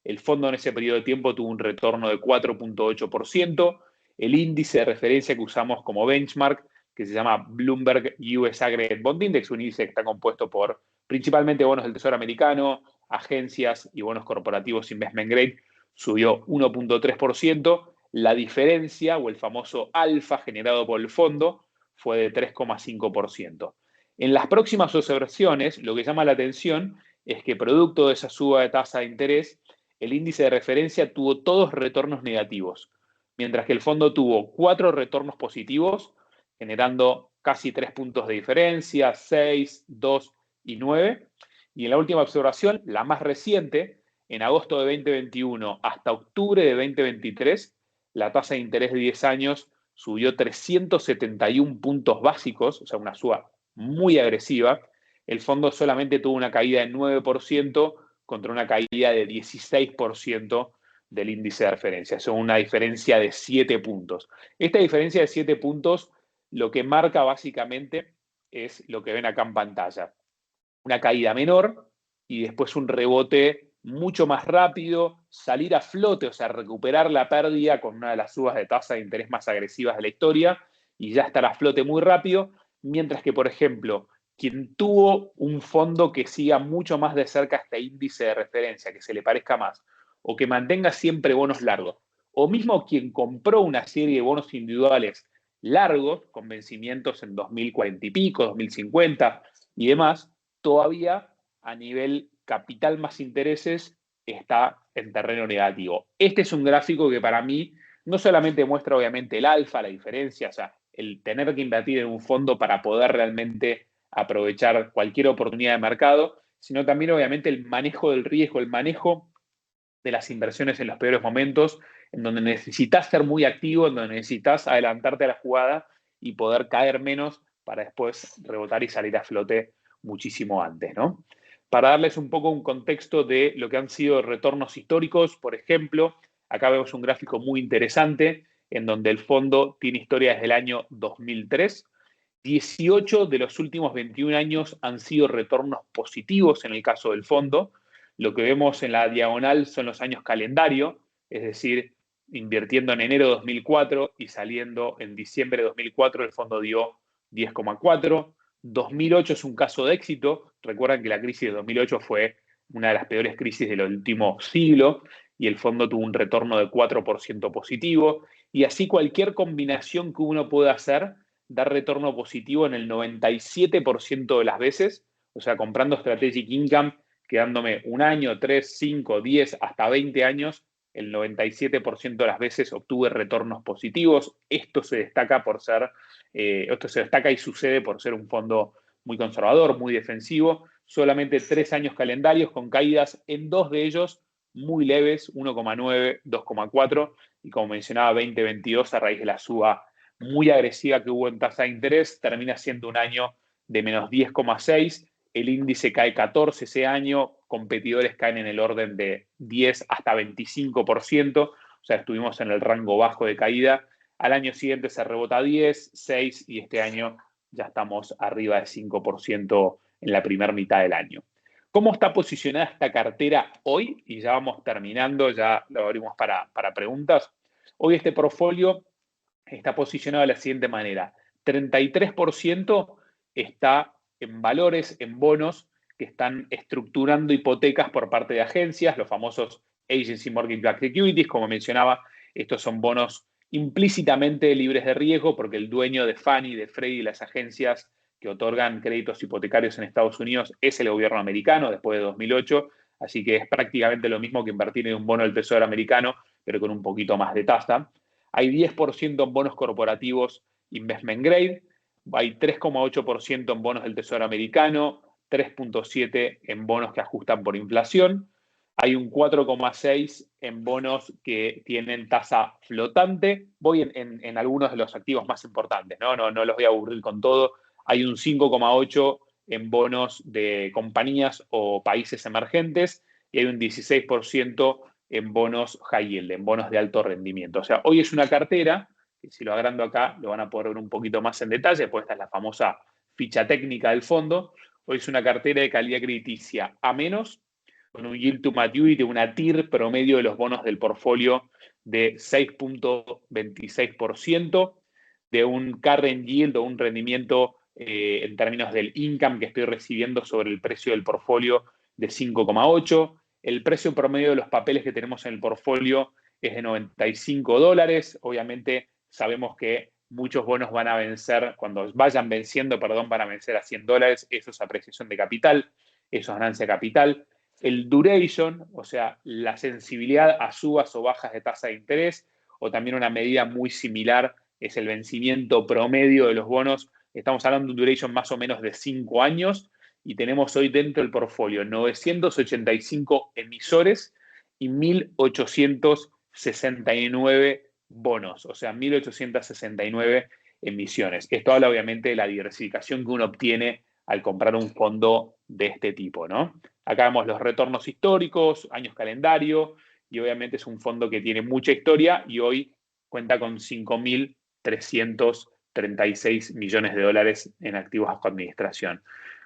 El fondo en ese periodo de tiempo tuvo un retorno de 4.8%. El índice de referencia que usamos como benchmark, que se llama Bloomberg US Aggregate Bond Index, un índice que está compuesto por principalmente bonos del Tesoro americano, agencias y bonos corporativos investment grade, subió 1.3%. La diferencia o el famoso alfa generado por el fondo fue de 3,5%. En las próximas observaciones, lo que llama la atención es que producto de esa suba de tasa de interés, el índice de referencia tuvo todos retornos negativos, mientras que el fondo tuvo 4 retornos positivos, generando casi 3 puntos de diferencia, 6, 2 y 9. Y en la última observación, la más reciente, en agosto de 2021 hasta octubre de 2023, la tasa de interés de 10 años subió 371 puntos básicos, o sea, una suba muy agresiva. El fondo solamente tuvo una caída de 9% contra una caída de 16% del índice de referencia. Eso es una diferencia de 7 puntos. Esta diferencia de 7 puntos lo que marca básicamente es lo que ven acá en pantalla. Una caída menor y después un rebote mucho más rápido, salir a flote, o sea, recuperar la pérdida con una de las subas de tasa de interés más agresivas de la historia y ya estar a flote muy rápido, mientras que, por ejemplo, quien tuvo un fondo que siga mucho más de cerca este índice de referencia, que se le parezca más, o que mantenga siempre bonos largos, o mismo quien compró una serie de bonos individuales largos, con vencimientos en 2040 y pico, 2050 y demás, todavía a nivel capital más intereses está en terreno negativo. Este es un gráfico que para mí no solamente muestra obviamente el alfa, la diferencia, o sea, el tener que invertir en un fondo para poder realmente aprovechar cualquier oportunidad de mercado, sino también obviamente el manejo del riesgo, el manejo de las inversiones en los peores momentos, en donde necesitas ser muy activo, en donde necesitas adelantarte a la jugada y poder caer menos para después rebotar y salir a flote muchísimo antes, ¿no? Para darles un poco un contexto de lo que han sido retornos históricos, por ejemplo, acá vemos un gráfico muy interesante en donde el fondo tiene historia desde el año 2003. 18 de los últimos 21 años han sido retornos positivos en el caso del fondo. Lo que vemos en la diagonal son los años calendario, es decir, invirtiendo en enero de 2004 y saliendo en diciembre de 2004, el fondo dio 10,4. 2008 es un caso de éxito. Recuerdan que la crisis de 2008 fue una de las peores crisis del último siglo y el fondo tuvo un retorno de 4% positivo. Y así cualquier combinación que uno pueda hacer da retorno positivo en el 97% de las veces. O sea, comprando Strategic Income, quedándome un año, 3, 5, 10, hasta 20 años, el 97% de las veces obtuve retornos positivos. Esto se destaca y sucede por ser un fondo muy conservador, muy defensivo. Solamente 3 años calendarios con caídas en 2 de ellos muy leves, 1,9, 2,4, y como mencionaba, 2022 a raíz de la suba muy agresiva que hubo en tasa de interés, termina siendo un año de menos 10,6. El índice cae 14 ese año, competidores caen en el orden de 10 hasta 25%, o sea, estuvimos en el rango bajo de caída. Al año siguiente se rebota a 10, 6 y este año ya estamos arriba de 5% en la primera mitad del año. ¿Cómo está posicionada esta cartera hoy? Y ya vamos terminando, ya lo abrimos para preguntas. Hoy este portfolio está posicionado de la siguiente manera. 33% está en valores, en bonos que están estructurando hipotecas por parte de agencias, los famosos Agency Mortgage Backed Securities, como mencionaba, estos son bonos implícitamente libres de riesgo porque el dueño de Fannie, de Freddie y las agencias que otorgan créditos hipotecarios en Estados Unidos es el gobierno americano después de 2008, así que es prácticamente lo mismo que invertir en un bono del Tesoro americano, pero con un poquito más de tasa. Hay 10% en bonos corporativos investment grade, hay 3,8% en bonos del Tesoro americano, 3,7% en bonos que ajustan por inflación, hay un 4,6% en bonos que tienen tasa flotante. Voy en algunos de los activos más importantes, ¿no? No los voy a aburrir con todo. Hay un 5,8% en bonos de compañías o países emergentes y hay un 16% en bonos high yield, en bonos de alto rendimiento. O sea, hoy es una cartera, que si lo agrando acá lo van a poder ver un poquito más en detalle, pues esta es la famosa ficha técnica del fondo. Hoy es una cartera de calidad crediticia A-, con un yield to maturity, una TIR promedio de los bonos del portfolio de 6,26%, de un current yield o un rendimiento en términos del income que estoy recibiendo sobre el precio del portfolio de 5,8%. El precio promedio de los papeles que tenemos en el portfolio es de $95. Obviamente sabemos que muchos bonos van a vencer, cuando vayan venciendo, perdón, van a vencer a $100. Eso es apreciación de capital, eso es ganancia de capital. El duration, o sea, la sensibilidad a subas o bajas de tasa de interés, o también una medida muy similar es el vencimiento promedio de los bonos. Estamos hablando de un duration más o menos de 5 años y tenemos hoy dentro del portfolio 985 emisores y 1.869 bonos, o sea, 1.869 emisiones. Esto habla obviamente de la diversificación que uno obtiene al comprar un fondo de este tipo, ¿no? Acá vemos los retornos históricos, años calendario, y obviamente es un fondo que tiene mucha historia y hoy cuenta con 5.336 millones de dólares en activos bajo administración.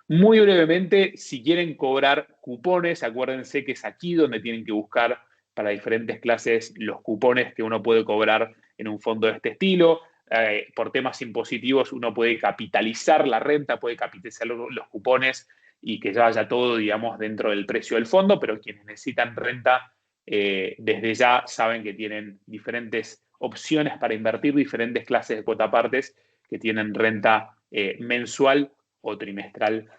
Muy brevemente, si quieren cobrar cupones, acuérdense que es aquí donde tienen que buscar para diferentes clases los cupones que uno puede cobrar en un fondo de este estilo. Por temas impositivos uno puede capitalizar la renta, puede capitalizar los cupones y que ya vaya todo, digamos, dentro del precio del fondo, pero quienes necesitan renta desde ya saben que tienen diferentes opciones para invertir, diferentes clases de cuotapartes que tienen renta mensual o trimestral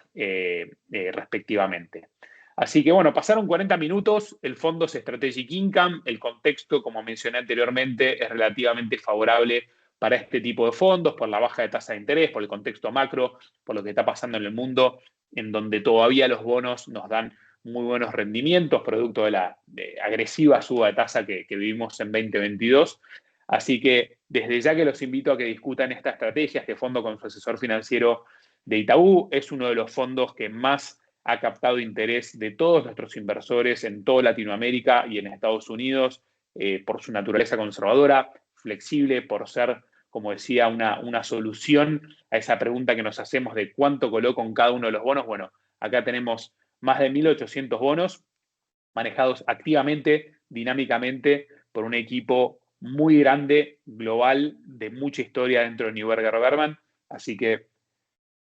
respectivamente. Así que bueno, pasaron 40 minutos, el fondo es Strategic Income, el contexto, como mencioné anteriormente, es relativamente favorable para este tipo de fondos, por la baja de tasa de interés, por el contexto macro, por lo que está pasando en el mundo, en donde todavía los bonos nos dan muy buenos rendimientos, producto de la agresiva suba de tasa que vivimos en 2022. Así que desde ya que los invito a que discutan esta estrategia, este fondo con su asesor financiero de Itaú, es uno de los fondos que más ha captado interés de todos nuestros inversores en toda Latinoamérica y en Estados Unidos, por su naturaleza conservadora, flexible, por ser, como decía, una solución a esa pregunta que nos hacemos de cuánto coloco en cada uno de los bonos. Bueno, acá tenemos más de 1.800 bonos manejados activamente, dinámicamente, por un equipo muy grande, global, de mucha historia dentro de Neuberger Berman. Así que,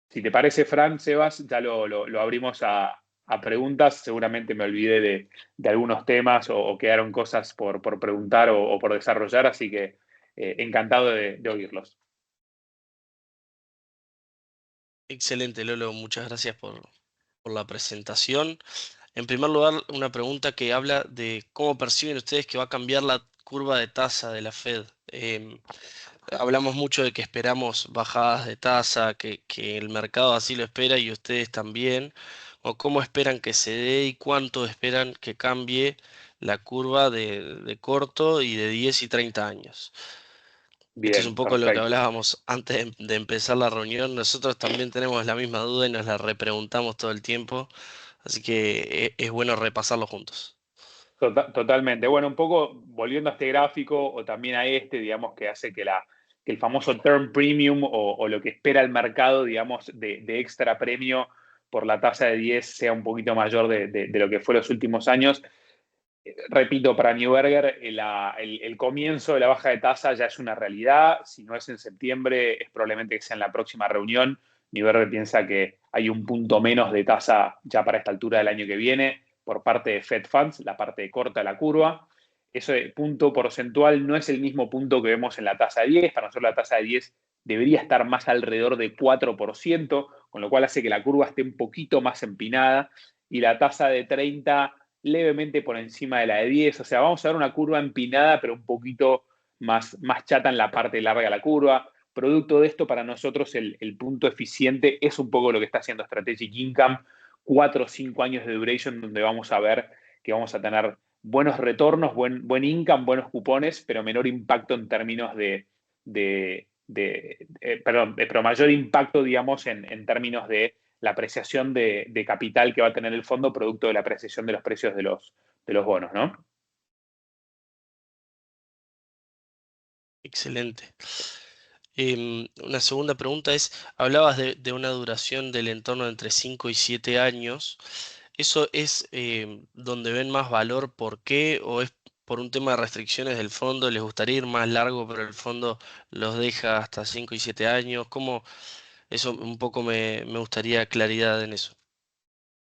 si te parece, Fran, Sebas, ya lo abrimos a preguntas. Seguramente me olvidé de algunos temas o quedaron cosas por preguntar o por desarrollar, así que encantado de oírlos. Excelente, Lolo, muchas gracias por la presentación. En primer lugar, una pregunta que habla de cómo perciben ustedes que va a cambiar la curva de tasa de la Fed. Hablamos mucho de que esperamos bajadas de tasa, que el mercado así lo espera y ustedes también. ¿O cómo esperan que se dé y cuánto esperan que cambie la curva de corto y de 10 y 30 años? Esto es un Bien, poco lo que perfecto. hablábamos antes de empezar la reunión. Nosotros también tenemos la misma duda y nos la repreguntamos todo el tiempo. Así que es bueno repasarlo juntos. Totalmente. Bueno, un poco volviendo a este gráfico o también a este, digamos, que hace que el famoso term premium o lo que espera el mercado, digamos, de extra premio por la tasa de 10 sea un poquito mayor de lo que fue los últimos años. Repito, para Neuberger, el comienzo de la baja de tasa ya es una realidad. Si no es en septiembre, es probablemente que sea en la próxima reunión. Neuberger piensa que hay un punto menos de tasa ya para esta altura del año que viene por parte de Fed Funds, la parte corta de la curva. Ese punto porcentual no es el mismo punto que vemos en la tasa de 10. Para nosotros la tasa de 10 debería estar más alrededor de 4%, con lo cual hace que la curva esté un poquito más empinada, y la tasa de 30 levemente por encima de la de 10. O sea, vamos a ver una curva empinada, pero un poquito más chata en la parte larga de la curva. Producto de esto, para nosotros, el punto eficiente es un poco lo que está haciendo Strategic Income, 4 o 5 años de duration, donde vamos a ver que vamos a tener buenos retornos, buen income, buenos cupones, pero menor impacto en términos pero mayor impacto, digamos, en términos de la apreciación de capital que va a tener el fondo producto de la apreciación de los precios de los bonos, ¿no? Excelente. Una segunda pregunta es, hablabas de una duración del entorno de entre 5 y 7 años. ¿Eso es donde ven más valor? ¿Por qué? ¿O es por un tema de restricciones del fondo? ¿Les gustaría ir más largo, pero el fondo los deja hasta 5 y 7 años? ¿Cómo? Eso un poco me gustaría claridad en eso.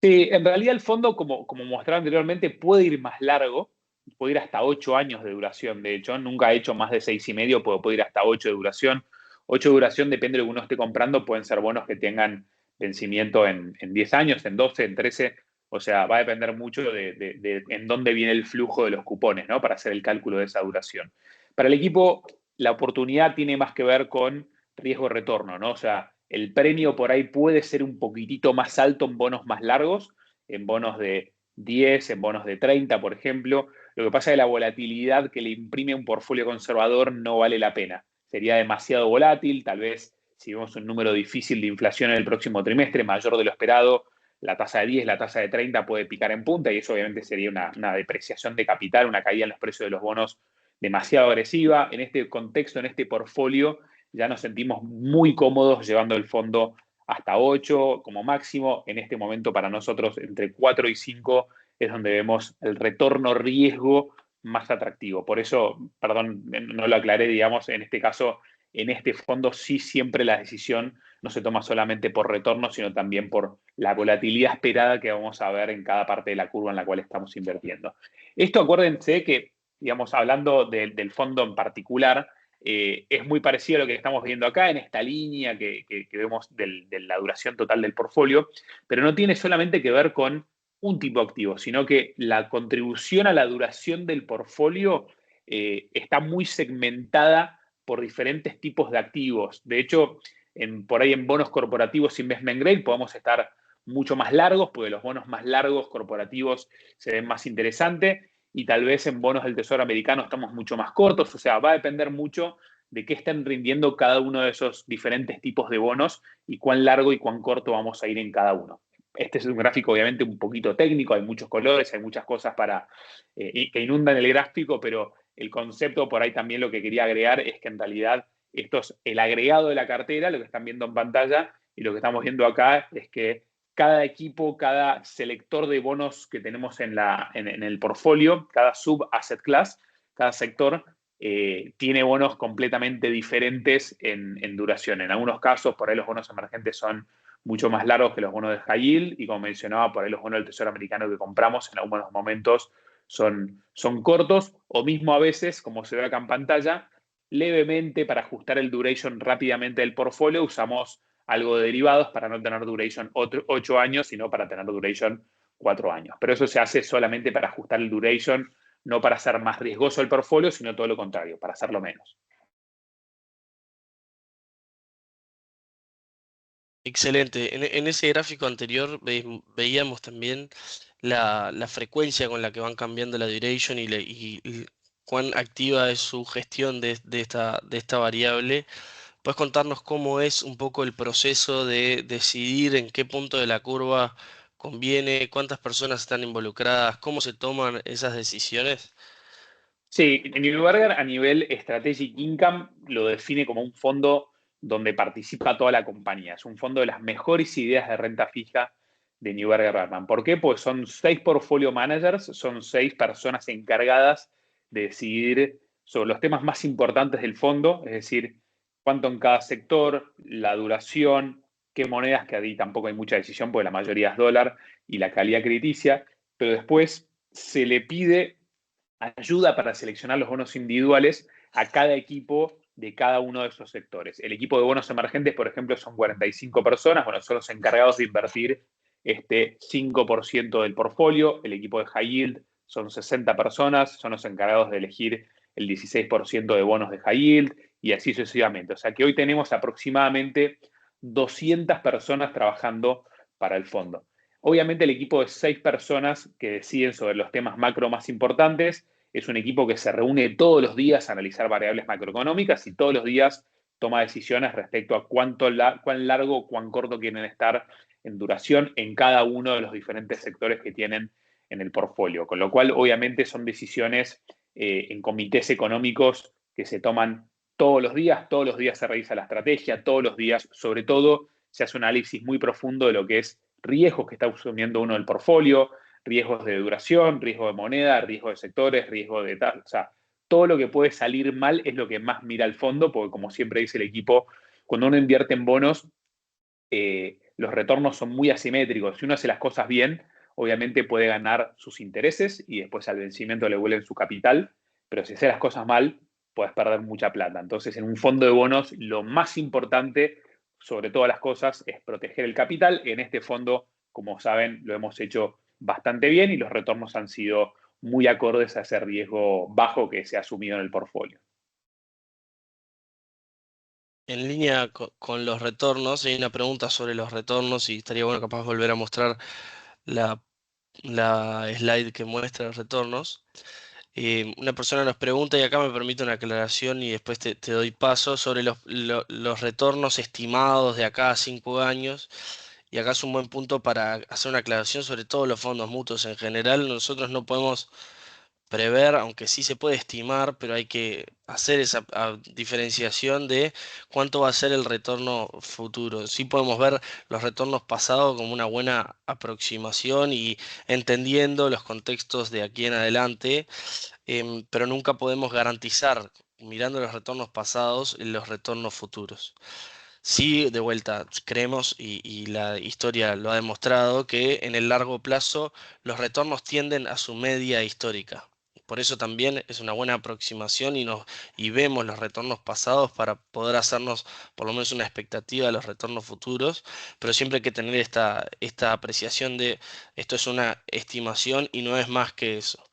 Sí, en realidad el fondo, como mostraba anteriormente, puede ir más largo, puede ir hasta 8 años de duración. De hecho, nunca he hecho más de 6,5, puede ir hasta 8 de duración. 8 de duración, depende de lo que uno esté comprando, pueden ser bonos que tengan vencimiento en 10 años, en 12, en 13. O sea, va a depender mucho de en dónde viene el flujo de los cupones, ¿no? Para hacer el cálculo de esa duración. Para el equipo, la oportunidad tiene más que ver con riesgo-retorno, ¿no? O sea, el premio por ahí puede ser un poquitito más alto en bonos más largos, en bonos de 10, en bonos de 30, por ejemplo. Lo que pasa es que la volatilidad que le imprime un portfolio conservador no vale la pena. Sería demasiado volátil, tal vez si vemos un número difícil de inflación en el próximo trimestre, mayor de lo esperado, la tasa de 10, la tasa de 30 puede picar en punta y eso obviamente sería una depreciación de capital, una caída en los precios de los bonos demasiado agresiva. En este contexto, en este portfolio, ya nos sentimos muy cómodos llevando el fondo hasta 8 como máximo. En este momento para nosotros entre 4 y 5 es donde vemos el retorno riesgo más atractivo. Por eso, perdón, no lo aclaré, digamos, en este caso, en este fondo sí siempre la decisión no se toma solamente por retorno, sino también por la volatilidad esperada que vamos a ver en cada parte de la curva en la cual estamos invirtiendo. Esto, acuérdense que, digamos, hablando del fondo en particular, es muy parecido a lo que estamos viendo acá en esta línea que vemos de la duración total del portfolio, pero no tiene solamente que ver con un tipo de activo, sino que la contribución a la duración del portfolio está muy segmentada por diferentes tipos de activos. De hecho, por ahí en bonos corporativos investment grade podemos estar mucho más largos, porque los bonos más largos corporativos se ven más interesantes, y tal vez en bonos del Tesoro americano estamos mucho más cortos. O sea, va a depender mucho de qué estén rindiendo cada uno de esos diferentes tipos de bonos y cuán largo y cuán corto vamos a ir en cada uno. Este es un gráfico obviamente un poquito técnico, hay muchos colores, hay muchas cosas que inundan el gráfico, pero el concepto por ahí también lo que quería agregar es que en realidad esto es el agregado de la cartera, lo que están viendo en pantalla, y lo que estamos viendo acá es que cada equipo, cada selector de bonos que tenemos en el portfolio, cada sub-asset class, cada sector, tiene bonos completamente diferentes en duración. En algunos casos, por ahí los bonos emergentes son mucho más largos que los bonos de high yield, y como mencionaba, por ahí los bonos del Tesoro americano que compramos en algunos momentos son cortos, o mismo a veces, como se ve acá en pantalla, levemente para ajustar el duration rápidamente del portfolio usamos algo de derivados para no tener duration 8 años, sino para tener duration 4 años. Pero eso se hace solamente para ajustar el duration, no para hacer más riesgoso el portfolio, sino todo lo contrario, para hacerlo menos. Excelente. En ese gráfico anterior veíamos también la frecuencia con la que van cambiando la duration y cuán activa es su gestión de esta variable. ¿Puedes contarnos cómo es un poco el proceso de decidir en qué punto de la curva conviene, cuántas personas están involucradas, cómo se toman esas decisiones? Sí, Neuberger a nivel Strategic Income lo define como un fondo donde participa toda la compañía. Es un fondo de las mejores ideas de renta fija de Neuberger Berman. ¿Por qué? Pues son 6 portfolio managers, son 6 personas encargadas de decidir sobre los temas más importantes del fondo, es decir, cuánto en cada sector, la duración, qué monedas, que ahí tampoco hay mucha decisión porque la mayoría es dólar, y la calidad crediticia, pero después se le pide ayuda para seleccionar los bonos individuales a cada equipo de cada uno de esos sectores. El equipo de bonos emergentes, por ejemplo, son 45 personas, bueno, son los encargados de invertir este 5% del portfolio. El equipo de high yield son 60 personas, son los encargados de elegir el 16% de bonos de high yield y así sucesivamente. O sea que hoy tenemos aproximadamente 200 personas trabajando para el fondo. Obviamente el equipo de 6 personas que deciden sobre los temas macro más importantes es un equipo que se reúne todos los días a analizar variables macroeconómicas y todos los días toma decisiones respecto a cuán largo o cuán corto quieren estar en duración en cada uno de los diferentes sectores que tienen en el portfolio. Con lo cual, obviamente, son decisiones en comités económicos que se toman todos los días se revisa la estrategia, todos los días, sobre todo, se hace un análisis muy profundo de lo que es riesgos que está asumiendo uno del portfolio, riesgos de duración, riesgo de moneda, riesgo de sectores, riesgo de tal. O sea, todo lo que puede salir mal es lo que más mira el fondo, porque como siempre dice el equipo, cuando uno invierte en bonos, los retornos son muy asimétricos. Si uno hace las cosas bien, obviamente puede ganar sus intereses y después al vencimiento le vuelven su capital, pero si hace las cosas mal, puedes perder mucha plata. Entonces, en un fondo de bonos, lo más importante, sobre todas las cosas, es proteger el capital. En este fondo, como saben, lo hemos hecho bastante bien y los retornos han sido muy acordes a ese riesgo bajo que se ha asumido en el portfolio. En línea con los retornos, hay una pregunta sobre los retornos y estaría bueno capaz volver a mostrar la, la slide que muestra los retornos. Una persona nos pregunta, y acá me permite una aclaración y después te doy paso, sobre los retornos estimados de acá a 5 años. Y acá es un buen punto para hacer una aclaración sobre todos los fondos mutuos en general. Nosotros no podemos prever, aunque sí se puede estimar, pero hay que hacer esa diferenciación de cuánto va a ser el retorno futuro. Sí podemos ver los retornos pasados como una buena aproximación y entendiendo los contextos de aquí en adelante, pero nunca podemos garantizar, mirando los retornos pasados, los retornos futuros. Sí, de vuelta, creemos y la historia lo ha demostrado que en el largo plazo los retornos tienden a su media histórica. Por eso también es una buena aproximación y vemos los retornos pasados para poder hacernos por lo menos una expectativa de los retornos futuros, pero siempre hay que tener esta apreciación de esto es una estimación y no es más que eso.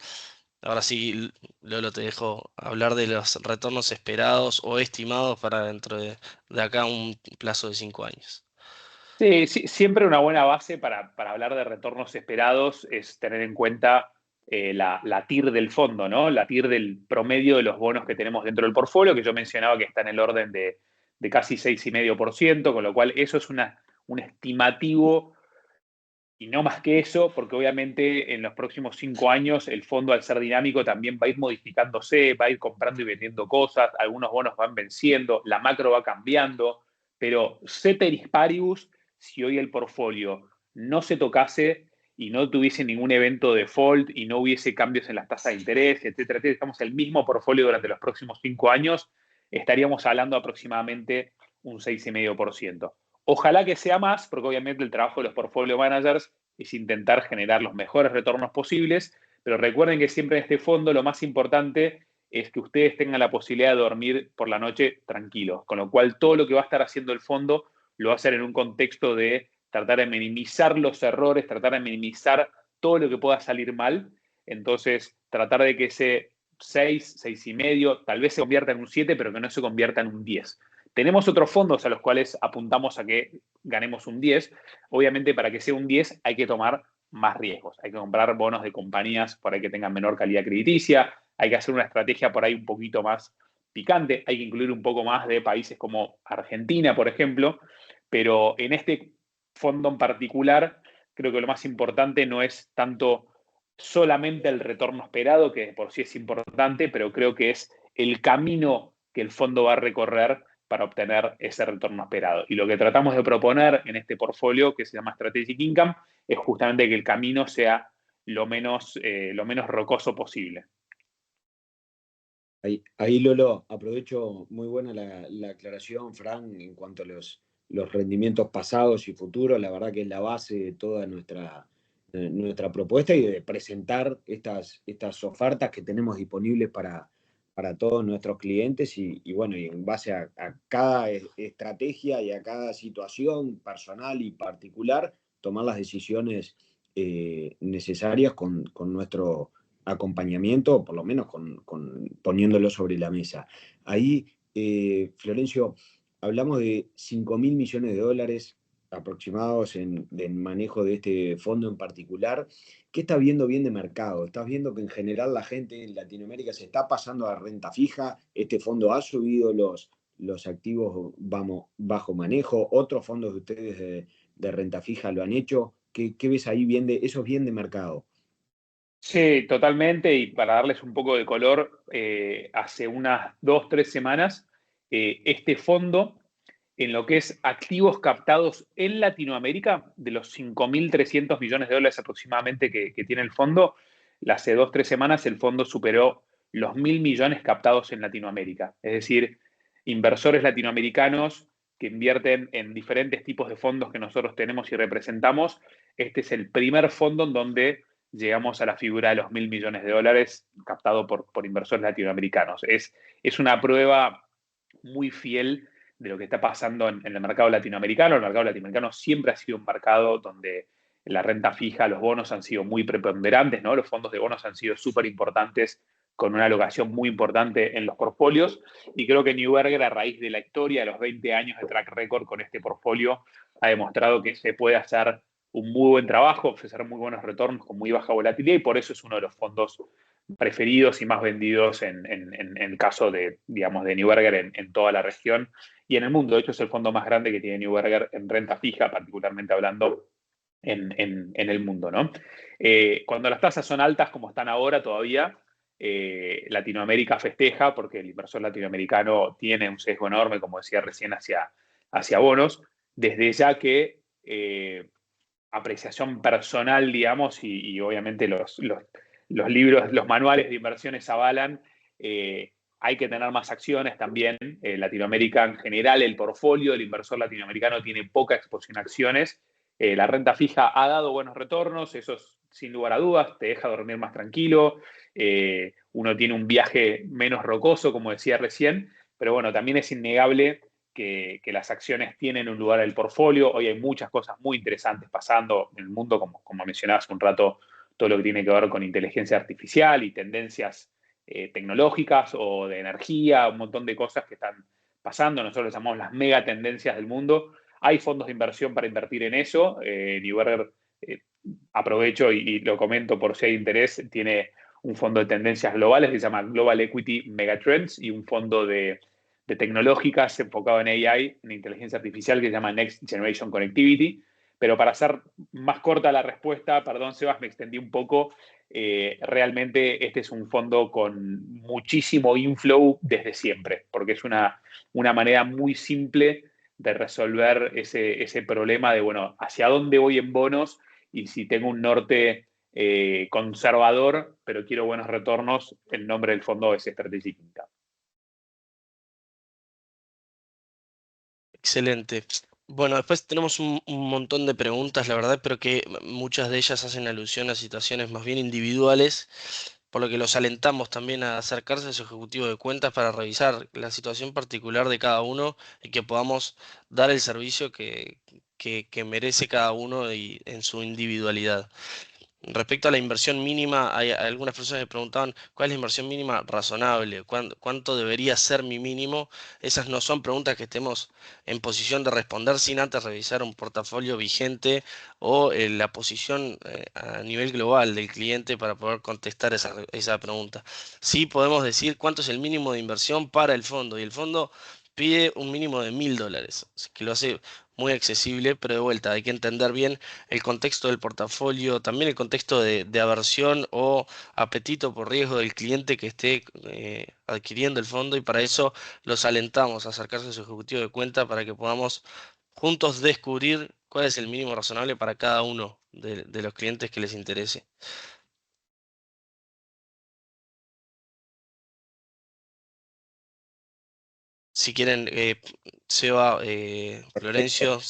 Ahora sí, Lolo, te dejo hablar de los retornos esperados o estimados para dentro de acá un plazo de 5 años. Sí, sí, siempre una buena base para hablar de retornos esperados es tener en cuenta la TIR del fondo, ¿no? La TIR del promedio de los bonos que tenemos dentro del portfolio, que yo mencionaba que está en el orden de casi 6,5%, con lo cual eso es un estimativo y no más que eso, porque obviamente en los próximos 5 años el fondo, al ser dinámico, también va a ir modificándose, va a ir comprando y vendiendo cosas, algunos bonos van venciendo, la macro va cambiando, pero ceteris paribus, si hoy el portfolio no se tocase y no tuviese ningún evento de default y no hubiese cambios en las tasas de interés, etcétera, etcétera, estamos en el mismo portfolio durante los próximos 5 años, estaríamos hablando aproximadamente un 6,5%. Ojalá que sea más, porque obviamente el trabajo de los portfolio managers es intentar generar los mejores retornos posibles, pero recuerden que siempre en este fondo lo más importante es que ustedes tengan la posibilidad de dormir por la noche tranquilos, con lo cual todo lo que va a estar haciendo el fondo lo va a hacer en un contexto de tratar de minimizar los errores, tratar de minimizar todo lo que pueda salir mal, entonces tratar de que ese 6, 6,5, tal vez se convierta en un 7, pero que no se convierta en un 10. Tenemos otros fondos a los cuales apuntamos a que ganemos un 10. Obviamente, para que sea un 10 hay que tomar más riesgos. Hay que comprar bonos de compañías por ahí que tengan menor calidad crediticia. Hay que hacer una estrategia por ahí un poquito más picante. Hay que incluir un poco más de países como Argentina, por ejemplo. Pero en este fondo en particular, creo que lo más importante no es tanto solamente el retorno esperado, que por sí es importante, pero creo que es el camino que el fondo va a recorrer para obtener ese retorno esperado. Y lo que tratamos de proponer en este portfolio, que se llama Strategic Income, es justamente que el camino sea lo menos rocoso posible. Ahí, Lolo, aprovecho, muy buena la aclaración, Fran, en cuanto a los rendimientos pasados y futuros. La verdad que es la base de toda nuestra propuesta y de presentar estas ofertas que tenemos disponibles para todos nuestros clientes y bueno, y en base a cada estrategia y a cada situación personal y particular, tomar las decisiones necesarias con nuestro acompañamiento, o por lo menos poniéndolo sobre la mesa. Ahí, Florencio, hablamos de 5.000 millones de dólares aproximados en manejo de este fondo en particular. ¿Qué estás viendo bien de mercado? ¿Estás viendo que en general la gente en Latinoamérica se está pasando a renta fija? ¿Este fondo ha subido los activos bajo manejo? ¿Otros fondos de ustedes de renta fija lo han hecho? ¿Qué ves ahí bien eso es bien de mercado? Sí, totalmente. Y para darles un poco de color, hace unas 2-3 semanas, este fondo, en lo que es activos captados en Latinoamérica, de los 5.300 millones de dólares aproximadamente que tiene el fondo, hace 2-3 semanas el fondo superó los 1.000 millones captados en Latinoamérica. Es decir, inversores latinoamericanos que invierten en diferentes tipos de fondos que nosotros tenemos y representamos. Este es el primer fondo en donde llegamos a la figura de los 1.000 millones de dólares captado por inversores latinoamericanos. Es una prueba muy fiel de lo que está pasando en el mercado latinoamericano. El mercado latinoamericano siempre ha sido un mercado donde la renta fija, los bonos han sido muy preponderantes, ¿no? Los fondos de bonos han sido súper importantes, con una alocación muy importante en los portfolios. Y creo que Neuberger, a raíz de la historia de los 20 años de track record con este portfolio, ha demostrado que se puede hacer un muy buen trabajo, ofrecer muy buenos retornos con muy baja volatilidad, y por eso es uno de los fondos preferidos y más vendidos en el caso de, digamos, de Neuberger en toda la región y en el mundo. De hecho, es el fondo más grande que tiene Neuberger en renta fija, particularmente hablando en el mundo, ¿no? Cuando las tasas son altas, como están ahora todavía, Latinoamérica festeja porque el inversor latinoamericano tiene un sesgo enorme, como decía recién, hacia bonos, desde ya que apreciación personal, digamos, y obviamente los libros, los manuales de inversiones avalan, hay que tener más acciones también. Latinoamérica en general, el portfolio del inversor latinoamericano tiene poca exposición a acciones. La renta fija ha dado buenos retornos, eso es, sin lugar a dudas, te deja dormir más tranquilo, uno tiene un viaje menos rocoso, como decía recién, pero bueno, también es innegable que las acciones tienen un lugar en el portfolio. Hoy hay muchas cosas muy interesantes pasando en el mundo, como mencionaba hace un rato, todo lo que tiene que ver con inteligencia artificial y tendencias tecnológicas o de energía, un montón de cosas que están pasando. Nosotros les llamamos las mega tendencias del mundo. Hay fondos de inversión para invertir en eso. Neuberger, aprovecho y lo comento por si hay interés, tiene un fondo de tendencias globales que se llama Global Equity Megatrends y un fondo de tecnológicas enfocado en AI, en inteligencia artificial, que se llama Next Generation Connectivity. Pero para hacer más corta la respuesta, perdón, Sebas, me extendí un poco. Realmente este es un fondo con muchísimo inflow desde siempre, porque es una manera muy simple de resolver ese problema de, bueno, hacia dónde voy en bonos y si tengo un norte conservador, pero quiero buenos retornos, el nombre del fondo es Strategic Income. Excelente. Bueno, después tenemos un montón de preguntas, la verdad, pero que muchas de ellas hacen alusión a situaciones más bien individuales, por lo que los alentamos también a acercarse a su ejecutivo de cuentas para revisar la situación particular de cada uno y que podamos dar el servicio que merece cada uno en su individualidad. Respecto a la inversión mínima, hay algunas personas que preguntaban cuál es la inversión mínima razonable, cuánto debería ser mi mínimo. Esas no son preguntas que estemos en posición de responder sin antes revisar un portafolio vigente o la posición a nivel global del cliente para poder contestar esa pregunta. Sí podemos decir cuánto es el mínimo de inversión para el fondo y el fondo pide un mínimo de $1.000, que lo hace muy accesible, pero de vuelta hay que entender bien el contexto del portafolio, también el contexto de aversión o apetito por riesgo del cliente que esté adquiriendo el fondo, y para eso los alentamos a acercarse a su ejecutivo de cuenta para que podamos juntos descubrir cuál es el mínimo razonable para cada uno de los clientes que les interese. Si quieren, Seba, Florencio,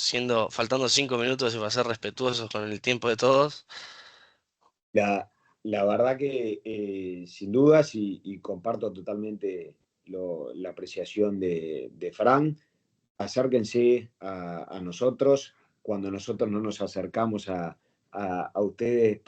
faltando 5 minutos y para ser respetuosos con el tiempo de todos. La verdad que sin dudas y comparto totalmente la apreciación de Fran. Acérquense a nosotros cuando nosotros no nos acercamos a ustedes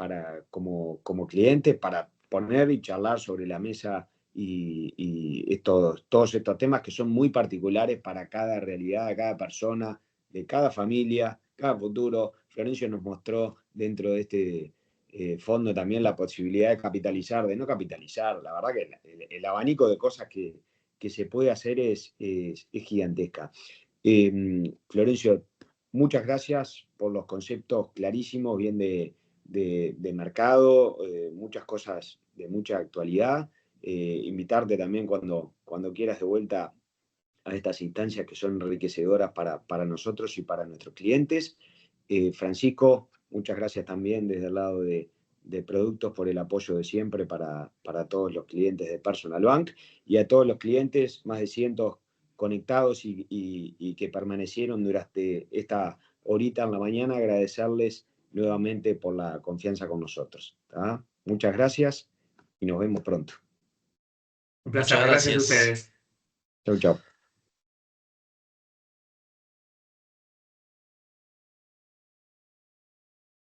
como clientes para poner y charlar sobre la mesa y todos estos temas que son muy particulares para cada realidad, de cada persona, de cada familia, cada futuro. Florencio nos mostró dentro de este fondo también la posibilidad de capitalizar, de no capitalizar. La verdad que el abanico de cosas que se puede hacer es gigantesca. Florencio, muchas gracias por los conceptos clarísimos, bien de mercado, muchas cosas de mucha actualidad. Invitarte también cuando quieras de vuelta a estas instancias que son enriquecedoras para nosotros y para nuestros clientes. Francisco, muchas gracias también desde el lado de productos por el apoyo de siempre para todos los clientes de Personal Bank y a todos los clientes, más de 100 conectados y que permanecieron durante esta horita en la mañana, agradecerles nuevamente por la confianza con nosotros. ¿Tá? Muchas gracias y nos vemos pronto. Un placer, Muchas gracias a gracias. ustedes. Chau, chau.